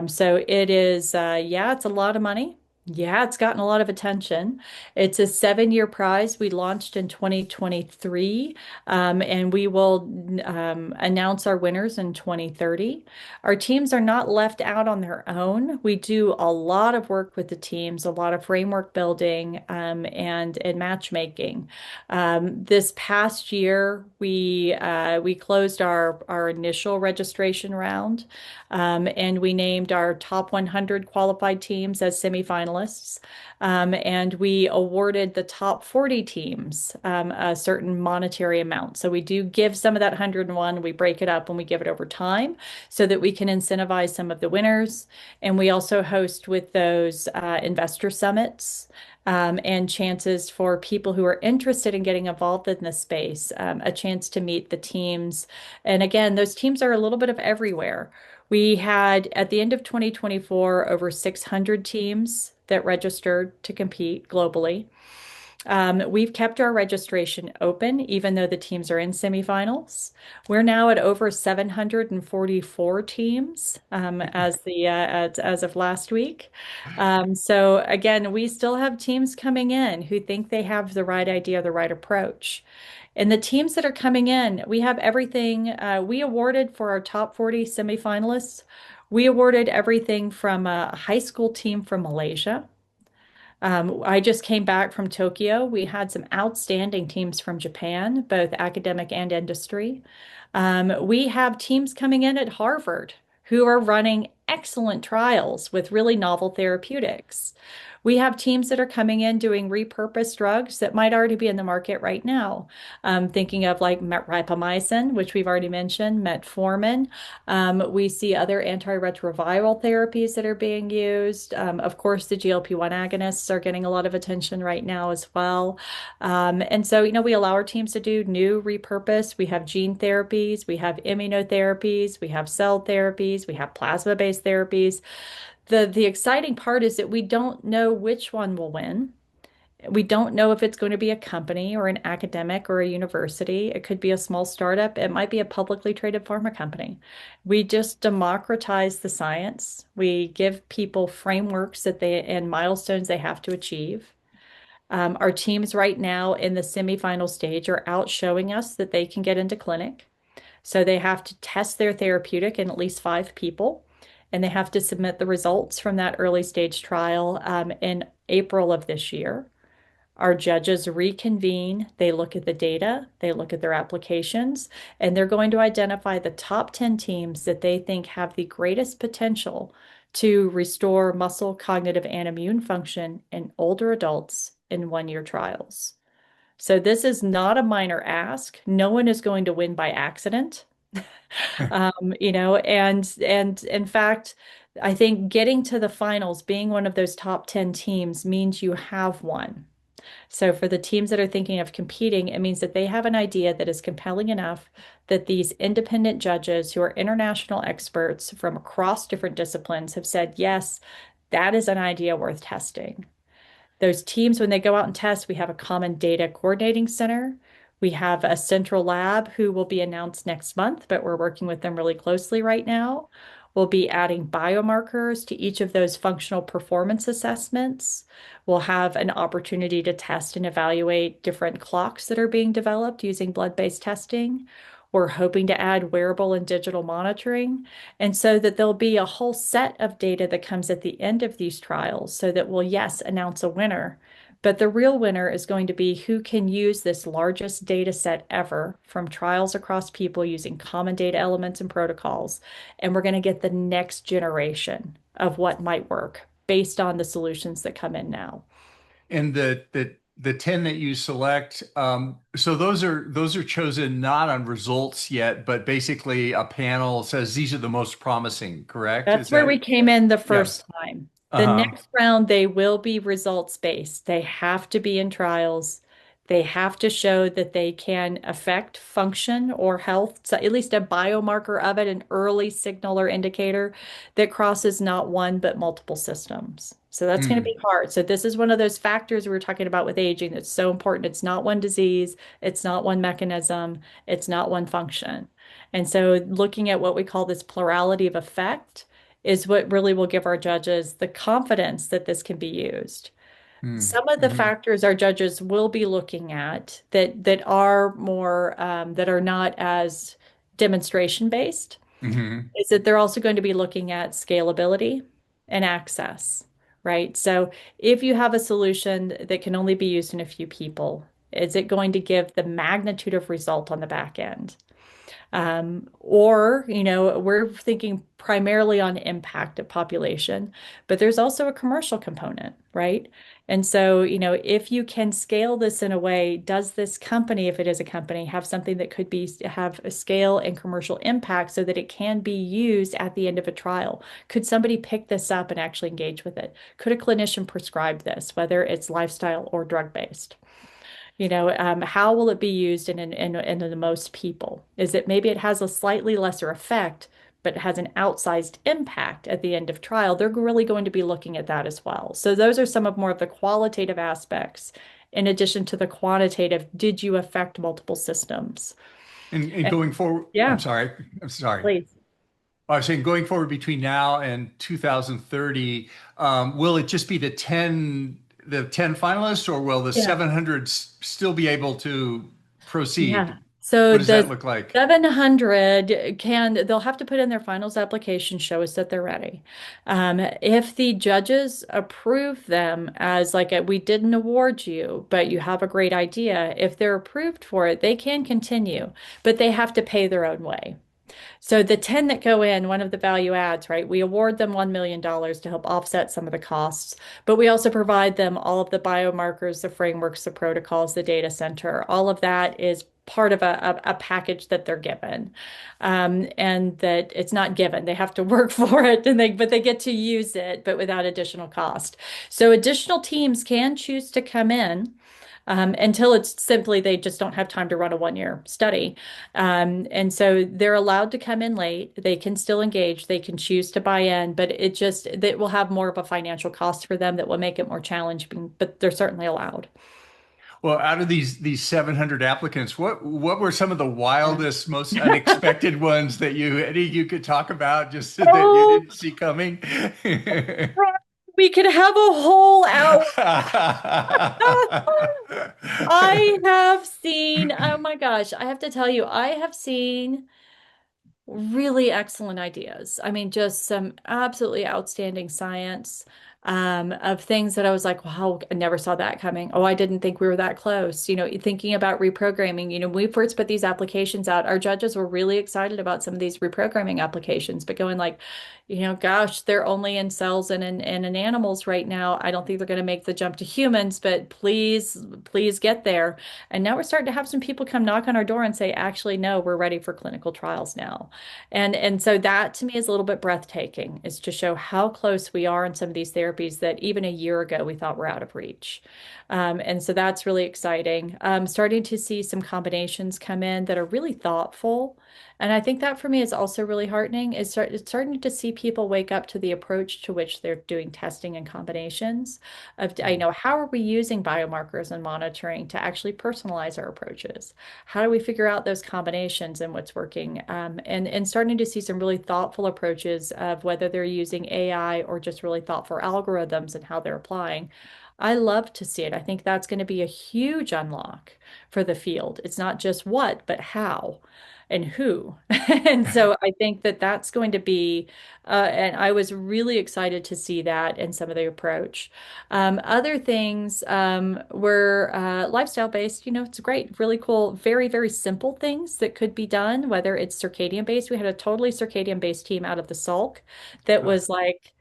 So it is, yeah, it's a lot of money. Yeah, it's gotten a lot of attention. It's a 7-year prize. We launched in 2023, and we will announce our winners in 2030. Our teams are not left out on their own. We do a lot of work with the teams, a lot of framework building, and matchmaking. This past year, we closed our initial registration round, and we named our top 100 qualified teams as semifinalists. And we awarded the top 40 teams a certain monetary amount. So we do give some of that 101, we break it up and we give it over time so that we can incentivize some of the winners. And we also host with those investor summits. And chances for people who are interested in getting involved in this space, a chance to meet the teams. And again, those teams are a little bit of everywhere. We had, at the end of 2024, over 600 teams that registered to compete globally. We've kept our registration open, even though the teams are in semifinals. We're now at over 744 teams as of last week. So again, we still have teams coming in who think they have the right idea, the right approach. And the teams that are coming in, we have everything. We awarded for our top 40 semifinalists. We awarded everything from a high school team from Malaysia. I just came back from Tokyo. We had some outstanding teams from Japan, both academic and industry. We have teams coming in at Harvard who are running excellent trials with really novel therapeutics. We have teams that are coming in doing repurposed drugs that might already be in the market right now. Thinking of like Rapamycin, which we've already mentioned, metformin. We see other antiretroviral therapies that are being used. Of course, the GLP-1 agonists are getting a lot of attention right now as well. And so, we allow our teams to do new repurpose. We have gene therapies, we have immunotherapies, we have cell therapies, we have plasma-based therapies. The exciting part is that we don't know which one will win. We don't know if it's going to be a company or an academic or a university. It could be a small startup. It might be a publicly traded pharma company. We just democratize the science. We give people frameworks that they and milestones they have to achieve. Our teams right now in the semifinal stage are out showing us that they can get into clinic. So they have to test their therapeutic in at least 5 people, and they have to submit the results from that early stage trial in April of this year. Our judges reconvene, they look at the data, they look at their applications, and they're going to identify the top 10 teams that they think have the greatest potential to restore muscle, cognitive, and immune function in older adults in 1-year trials. So this is not a minor ask. No one is going to win by accident. And in fact, I think getting to the finals, being one of those top 10 teams means you have won. So for the teams that are thinking of competing, it means that they have an idea that is compelling enough that these independent judges who are international experts from across different disciplines have said, yes, that is an idea worth testing. Those teams, when they go out and test, we have a common data coordinating center. We have a central lab who will be announced next month, but we're working with them really closely right now. We'll be adding biomarkers to each of those functional performance assessments. We'll have an opportunity to test and evaluate different clocks that are being developed using blood-based testing. We're hoping to add wearable and digital monitoring, and so that there'll be a whole set of data that comes at the end of these trials so that we'll, yes, announce a winner. But the real winner is going to be who can use this largest data set ever from trials across people using common data elements and protocols. And we're going to get the next generation of what might work based on the solutions that come in now. And the 10 that you select, so those are chosen not on results yet, but basically a panel says these are the most promising, correct? That's where we came in the Yeah. first time. The next round, they will be results based. They have to be in trials. They have to show that they can affect function or health, so at least a biomarker of it, an early signal or indicator that crosses not one but multiple systems. So that's going to be hard. So this is one of those factors we were talking about with aging that's so important. It's not one disease, it's not one mechanism, it's not one function. And so looking at what we call this plurality of effect is what really will give our judges the confidence that this can be used. Some of the factors our judges will be looking at that are more that are not as demonstration based is that they're also going to be looking at scalability and access, right? So if you have a solution that can only be used in a few people, is it going to give the magnitude of result on the back end? Or, we're thinking primarily on impact of population, but there's also a commercial component, right? And so, if you can scale this in a way, does this company, if it is a company, have something that could have a scale and commercial impact so that it can be used at the end of a trial? Could somebody pick this up and actually engage with it? Could a clinician prescribe this, whether it's lifestyle or drug-based? How will it be used in the most people? Is it maybe it has a slightly lesser effect, but it has an outsized impact at the end of trial? They're really going to be looking at that as well. So those are some of more of the qualitative aspects, in addition to the quantitative, did you affect multiple systems? And going forward, yeah. I'm sorry. Please. I was saying going forward between now and 2030, will it just be the 10 finalists, or will the 700 still be able to proceed? Yeah. So what does that look like? 700 they'll have to put in their finals application, show us that they're ready. If the judges approve them as we didn't award you, but you have a great idea, if they're approved for it, they can continue, but they have to pay their own way. So the 10 that go in, one of the value adds, right? We award them $1 million to help offset some of the costs, but we also provide them all of the biomarkers, the frameworks, the protocols, the data center. All of that is part of a package that they're given, and that it's not given. They have to work for it, but they get to use it, but without additional cost. So additional teams can choose to come in. until it's simply they just don't have time to run a 1 year study. And so they're allowed to come in late. They can still engage. They can choose to buy in, but that will have more of a financial cost for them that will make it more challenging, but they're certainly allowed. Well, out of these 700 applicants, what were some of the wildest, most unexpected ones that you could talk about just that you Oh, didn't see coming? we could have a whole hour. I have seen, oh my gosh, I have to tell you, I have seen really excellent ideas. I mean, just some absolutely outstanding science of things that I was like, wow, I never saw that coming. Oh, I didn't think we were that close. Thinking about reprogramming, when we first put these applications out, our judges were really excited about some of these reprogramming applications, but going like, gosh, they're only in cells and in animals right now. I don't think they're going to make the jump to humans, but please, please get there. And now we're starting to have some people come knock on our door and say, actually, no, we're ready for clinical trials now. And so that to me is a little bit breathtaking, is to show how close we are in some of these therapies that even a year ago we thought were out of reach. And so that's really exciting. Starting to see some combinations come in that are really thoughtful. And I think that for me is also really heartening, is starting to see people wake up to the approach to which they're doing testing and combinations of, how are we using biomarkers and monitoring to actually personalize our approaches? How do we figure out those combinations and what's working? And starting to see some really thoughtful approaches of whether they're using AI or just really thoughtful algorithms and how they're applying. I love to see it. I think that's going to be a huge unlock for the field. It's not just what, but how and who. And so I think that that's going to be, and I was really excited to see that in some of the approach. Other things were lifestyle based. It's great, really cool, very, very simple things that could be done, whether it's circadian based. We had a totally circadian based team out of the Salk that was like,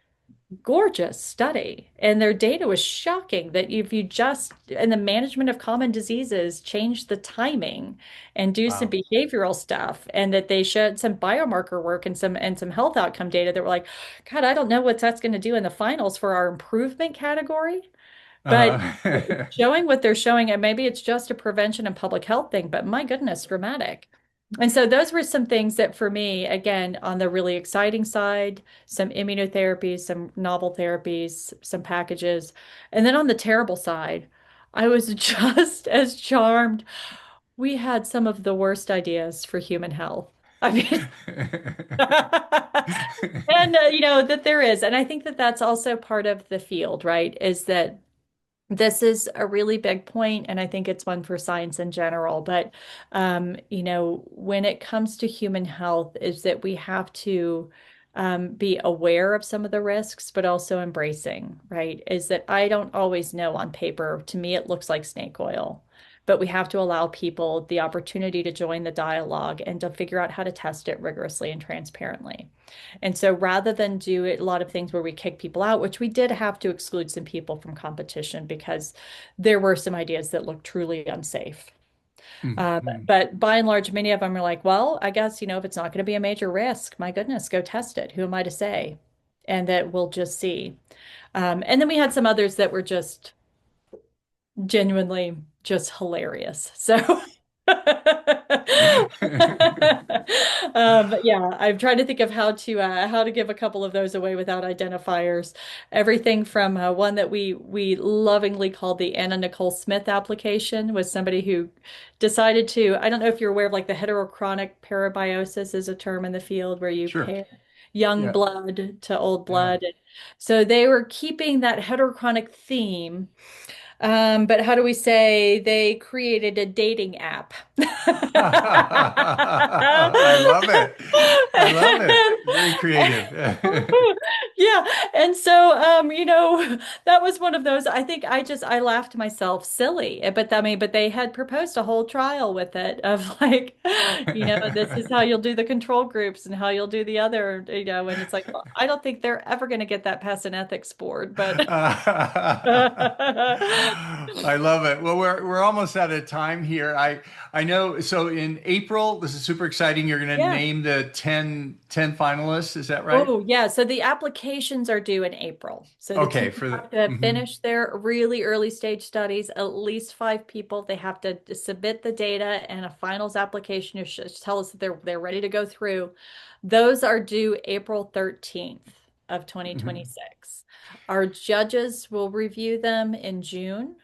gorgeous study. And their data was shocking that if you just, in the management of common diseases, change the timing and do some Wow. behavioral stuff, and that they showed some biomarker work and some health outcome data that were like, God, I don't know what that's going to do in the finals for our improvement category. But Uh, showing what they're showing, and maybe it's just a prevention and public health thing, but my goodness, dramatic. And so those were some things that for me, again, on the really exciting side, some immunotherapies, some novel therapies, some packages. And then on the terrible side, I was just as charmed. We had some of the worst ideas for human health. I mean, and that there is. And I think that that's also part of the field, right? Is that this is a really big point, and I think it's one for science in general. But when it comes to human health, is that we have to be aware of some of the risks, but also embracing, right? Is that I don't always know on paper. To me, it looks like snake oil. But we have to allow people the opportunity to join the dialogue and to figure out how to test it rigorously and transparently. And so rather than do a lot of things where we kick people out, which we did have to exclude some people from competition because there were some ideas that looked truly unsafe. Mhm. But by and large, many of them are like, well, I guess, if it's not going to be a major risk, my goodness, go test it. Who am I to say? And that we'll just see. And then we had some others that were just genuinely just hilarious. So yeah, I'm trying to think of how to give a couple of those away without identifiers. Everything from one that we lovingly called the Anna Nicole Smith application, was somebody who decided to, I don't know if you're aware of, like, the heterochronic parabiosis is a term in the field where you Sure. pair young Yeah. blood to old Yeah. blood. So they were keeping that heterochronic theme, but how do we say they created a dating app? I love it. I love it. Very creative. Yeah. And so, that was one of those, I think I laughed myself silly. But they had proposed a whole trial with it of like, this is how you'll do the control groups and how you'll do the other, and it's like, well, I don't think they're ever going to get that past an ethics board, but I love it. Well, we're almost out of time here. I know. So in April, this is super exciting. You're going to yeah. name the 10 10 finalists, is that right? Oh, yeah. So the applications are due in April. So the Okay, teams for the have to mhm. finish their really early stage studies, at least 5 people. They have to submit the data and a finals application to tell us that they're ready to go through. Those are due April 13th of Mhm. 2026. Our judges will review them in June.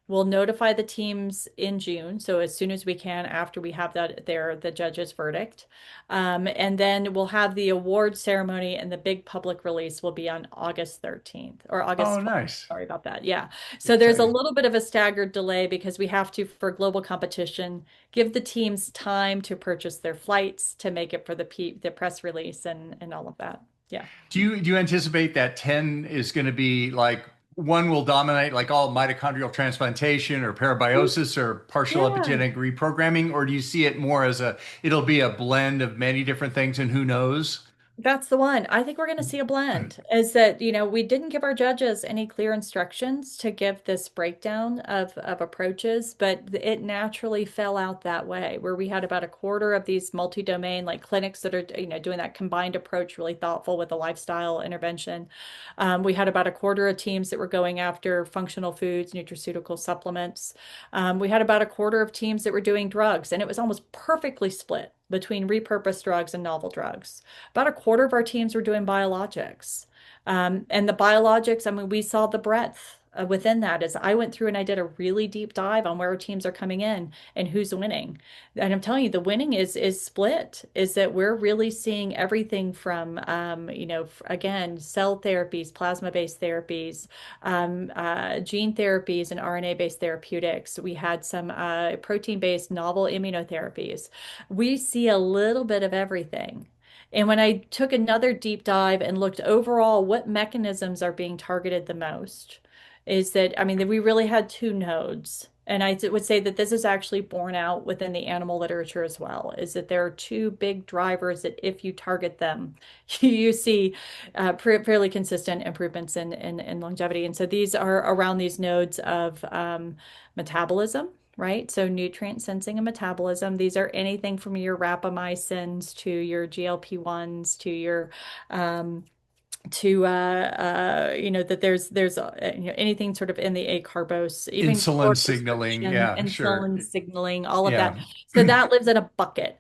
We'll notify the teams in June, so as soon as we can after we have the judge's verdict. And then we'll have the award ceremony and the big public release will be on August 13th or Oh, August 12th. nice. Sorry about that. Yeah. So there's a Exciting. little bit of a staggered delay because we have to, for global competition, give the teams time to purchase their flights to make it for the press release and all of that. Yeah. Do you anticipate that 10 is going to be like one will dominate like all mitochondrial transplantation or parabiosis or partial Yeah. epigenetic reprogramming, or do you see it more as it'll be a blend of many different things and who knows? That's the one. I think we're going to see a blend. Is that, we didn't give our judges any clear instructions to give this breakdown of approaches, but it naturally fell out that way, where we had about a quarter of these multi-domain like clinics that are, doing that combined approach, really thoughtful with a lifestyle intervention. We had about a quarter of teams that were going after functional foods, nutraceutical supplements. We had about a quarter of teams that were doing drugs, and it was almost perfectly split between repurposed drugs and novel drugs. About a quarter of our teams were doing biologics. And the biologics, I mean, we saw the breadth within that as I went through and I did a really deep dive on where our teams are coming in and who's winning. And I'm telling you, the winning is split, is that we're really seeing everything from, again, cell therapies, plasma-based therapies, gene therapies, and RNA-based therapeutics. We had some protein-based novel immunotherapies. We see a little bit of everything. And when I took another deep dive and looked overall, what mechanisms are being targeted the most, is that, I mean, we really had two nodes. And I would say that this is actually borne out within the animal literature as well, is that there are two big drivers that if you target them, you see fairly consistent improvements in longevity. And so these are around these nodes of metabolism, right? So nutrient sensing and metabolism. These are anything from your rapamycins to your GLP-1s to your that there's anything sort of in the acarbose, even Insulin for signaling, prescription, yeah, sure. insulin signaling, all of that. Yeah. So that lives in a bucket.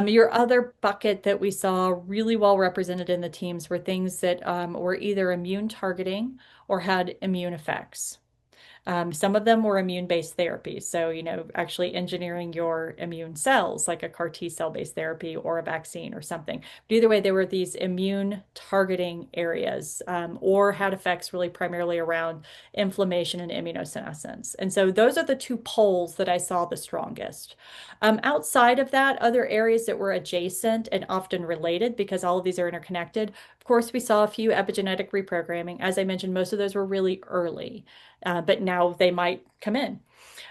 Your other bucket that we saw really well represented in the teams were things that were either immune targeting or had immune effects. Some of them were immune-based therapies. So, actually engineering your immune cells, like a CAR T cell-based therapy or a vaccine or something. But either way, there were these immune targeting areas, or had effects really primarily around inflammation and immunosenescence. And so those are the two poles that I saw the strongest. Outside of that, other areas that were adjacent and often related, because all of these are interconnected. Of course, we saw a few epigenetic reprogramming. As I mentioned, most of those were really early, but now they might come in.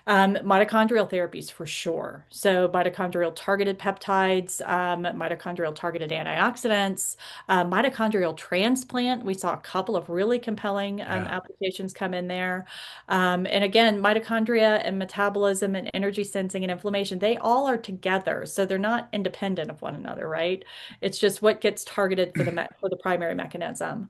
Mitochondrial therapies for sure. So mitochondrial targeted peptides, mitochondrial targeted antioxidants, mitochondrial transplant. We saw a couple of really compelling Yeah. applications come in there. And again, mitochondria and metabolism and energy sensing and inflammation, they all are together. So they're not independent of one another, right? It's just what gets targeted for the primary mechanism.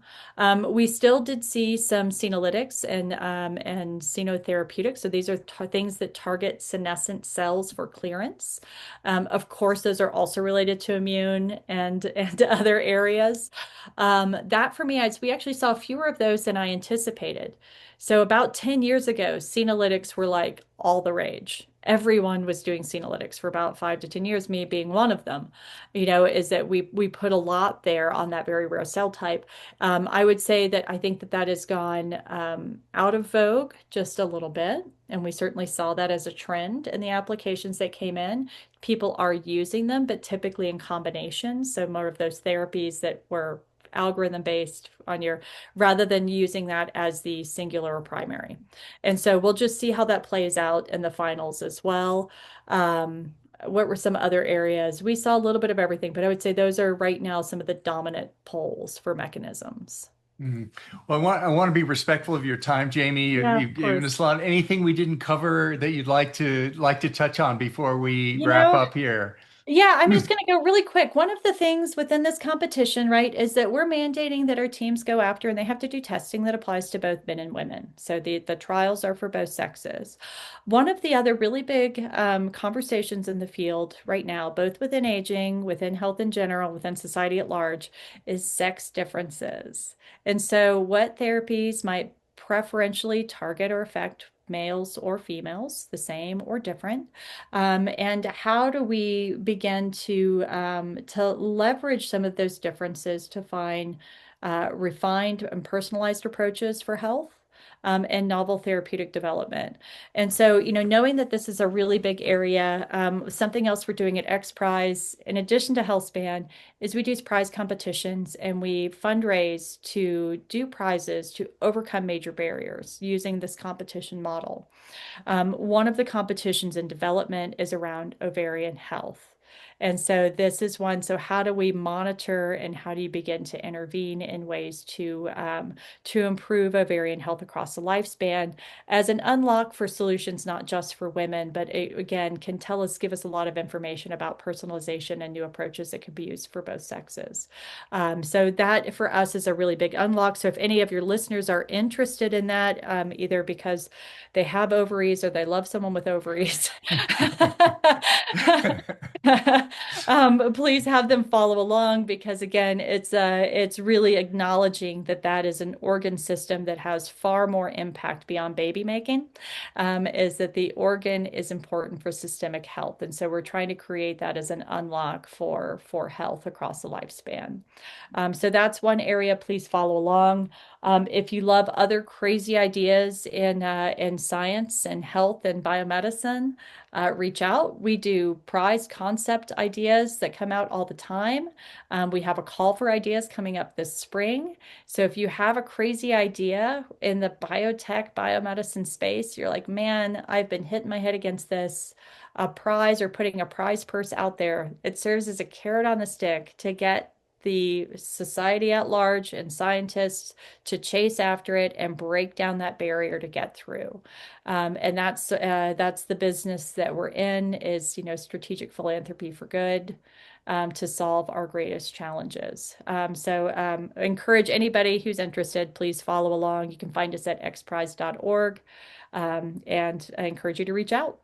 We still did see some senolytics and senotherapeutics. So these are things that target senescent cells for clearance. Of course, those are also related to immune and other areas. That for me, we actually saw fewer of those than I anticipated. So about 10 years ago, senolytics were like all the rage. Everyone was doing senolytics for about 5 to 10 years, me being one of them. Is that we put a lot there on that very rare cell type. I would say that I think that has gone out of vogue just a little bit. And we certainly saw that as a trend in the applications that came in. People are using them, but typically in combination. So more of those therapies that were algorithm based rather than using that as the singular or primary. And so we'll just see how that plays out in the finals as well. What were some other areas? We saw a little bit of everything, but I would say those are right now some of the dominant poles for mechanisms. Mhm. Well, I want to be respectful of your time, Jamie. Yeah, You've of given course. us a lot. Anything we didn't cover that you'd like to touch on before we You wrap know, up here? Yeah, I'm just going to go really quick. One of the things within this competition, right, is that we're mandating that our teams go after, and they have to do testing that applies to both men and women. So the trials are for both sexes. One of the other really big conversations in the field right now, both within aging, within health in general, within society at large, is sex differences. And so what therapies might preferentially target or affect males or females, the same or different, and how do we begin to leverage some of those differences to find refined and personalized approaches for health? And novel therapeutic development. And so, knowing that this is a really big area, something else we're doing at XPRIZE, in addition to Healthspan, is we do prize competitions and we fundraise to do prizes to overcome major barriers using this competition model. One of the competitions in development is around ovarian health. And so this is one. So how do we monitor and how do you begin to intervene in ways to improve ovarian health across the lifespan as an unlock for solutions, not just for women, but it, again, can give us a lot of information about personalization and new approaches that could be used for both sexes. So that for us is a really big unlock. So if any of your listeners are interested in that, either because they have ovaries or they love someone with ovaries, please have them follow along because again, it's really acknowledging that that is an organ system that has far more impact beyond baby making, is that the organ is important for systemic health. And so we're trying to create that as an unlock for health across the lifespan. So that's one area, please follow along. If you love other crazy ideas in science and health and biomedicine, reach out. We do prize concept ideas that come out all the time. We have a call for ideas coming up this spring. So if you have a crazy idea in the biotech, biomedicine space, you're like, man, I've been hitting my head against this, a prize or putting a prize purse out there. It serves as a carrot on the stick to get the society at large and scientists to chase after it and break down that barrier to get through. And that's the business that we're in is, strategic philanthropy for good, to solve our greatest challenges. So encourage anybody who's interested, please follow along. You can find us at xprize.org, and I encourage you to reach out.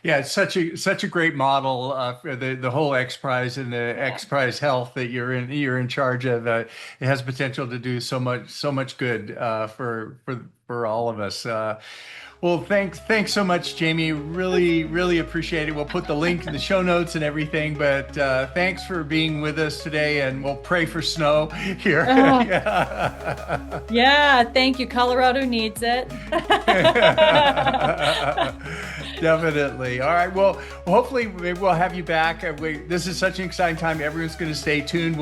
Yeah, it's such a great model for the whole XPRIZE and the XPRIZE Health that you're in charge of. It has potential to do so much good for all of us. Well, thanks so much, Jamie. Really appreciate it. We'll put the link in the show notes and everything. But thanks for being with us today, and we'll pray for snow here. Yeah, thank you. Colorado needs it. Definitely. All right. Well, hopefully maybe we'll have you back. This is such an exciting time. Everyone's going to stay tuned.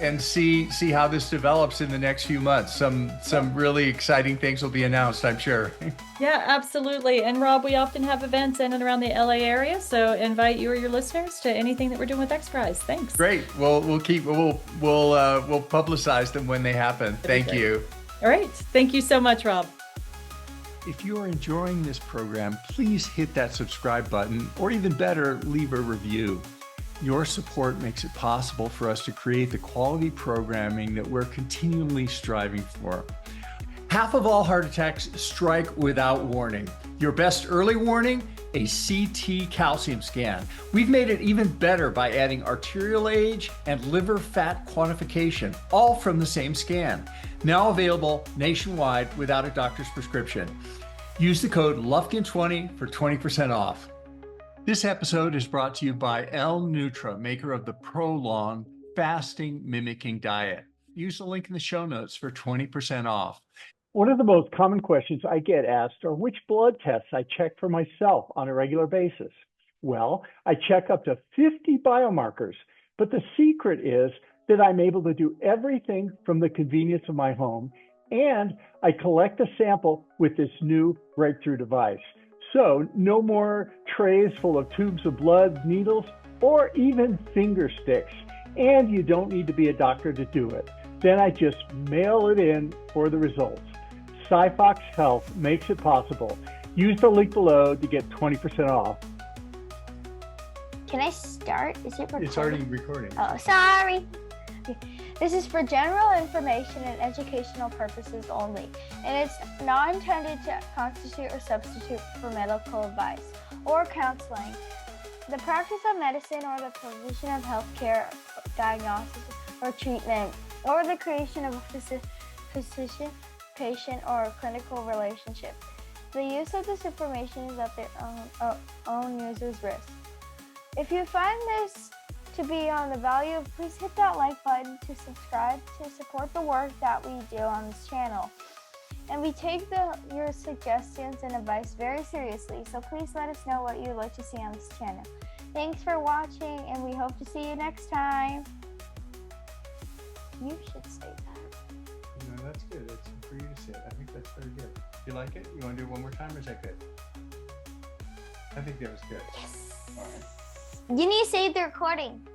And see how this develops in the next few months. Some really exciting things will be announced, I'm sure. Yeah, absolutely. And Rob, we often have events in and around the LA area, so invite you or your listeners to anything that we're doing with XPRIZE. Thanks. Great. We'll publicize them when they happen. Thank you. All right. Thank you so much, Rob. If you are enjoying this program, please hit that subscribe button, or even better, leave a review. Your support makes it possible for us to create the quality programming that we're continually striving for. Half of all heart attacks strike without warning. Your best early warning? A CT calcium scan. We've made it even better by adding arterial age and liver fat quantification, all from the same scan. Now available nationwide without a doctor's prescription. Use the code LUFKIN20 for 20% off. This episode is brought to you by L-Nutra, maker of the Prolong Fasting Mimicking Diet. Use the link in the show notes for 20% off. One of the most common questions I get asked are which blood tests I check for myself on a regular basis. Well, I check up to 50 biomarkers, but the secret is that I'm able to do everything from the convenience of my home, and I collect a sample with this new breakthrough device. So no more trays full of tubes of blood, needles, or even finger sticks. And you don't need to be a doctor to do it. Then I just mail it in for the results. SciFox Health makes it possible. Use the link below to get 20% off. Can I start? Is it recording? It's already recording. Oh, sorry. Okay. This is for general information and educational purposes only, and it's not intended to constitute or substitute for medical advice or counseling, the practice of medicine, or the provision of healthcare, diagnosis, or treatment, or the creation of a physician-patient or clinical relationship. The use of this information is at their own user's risk. If you find this to be on the value, please hit that like button to subscribe to support the work that we do on this channel. And we take your suggestions and advice very seriously, so please let us know what you'd like to see on this channel. Thanks for watching, and we hope to see you next time. You should say that. No, that's good. It's for you to say it. I think that's very good. You like it? You want to do it one more time, or is that good? I think that was good. Yes. All right. You need to save the recording.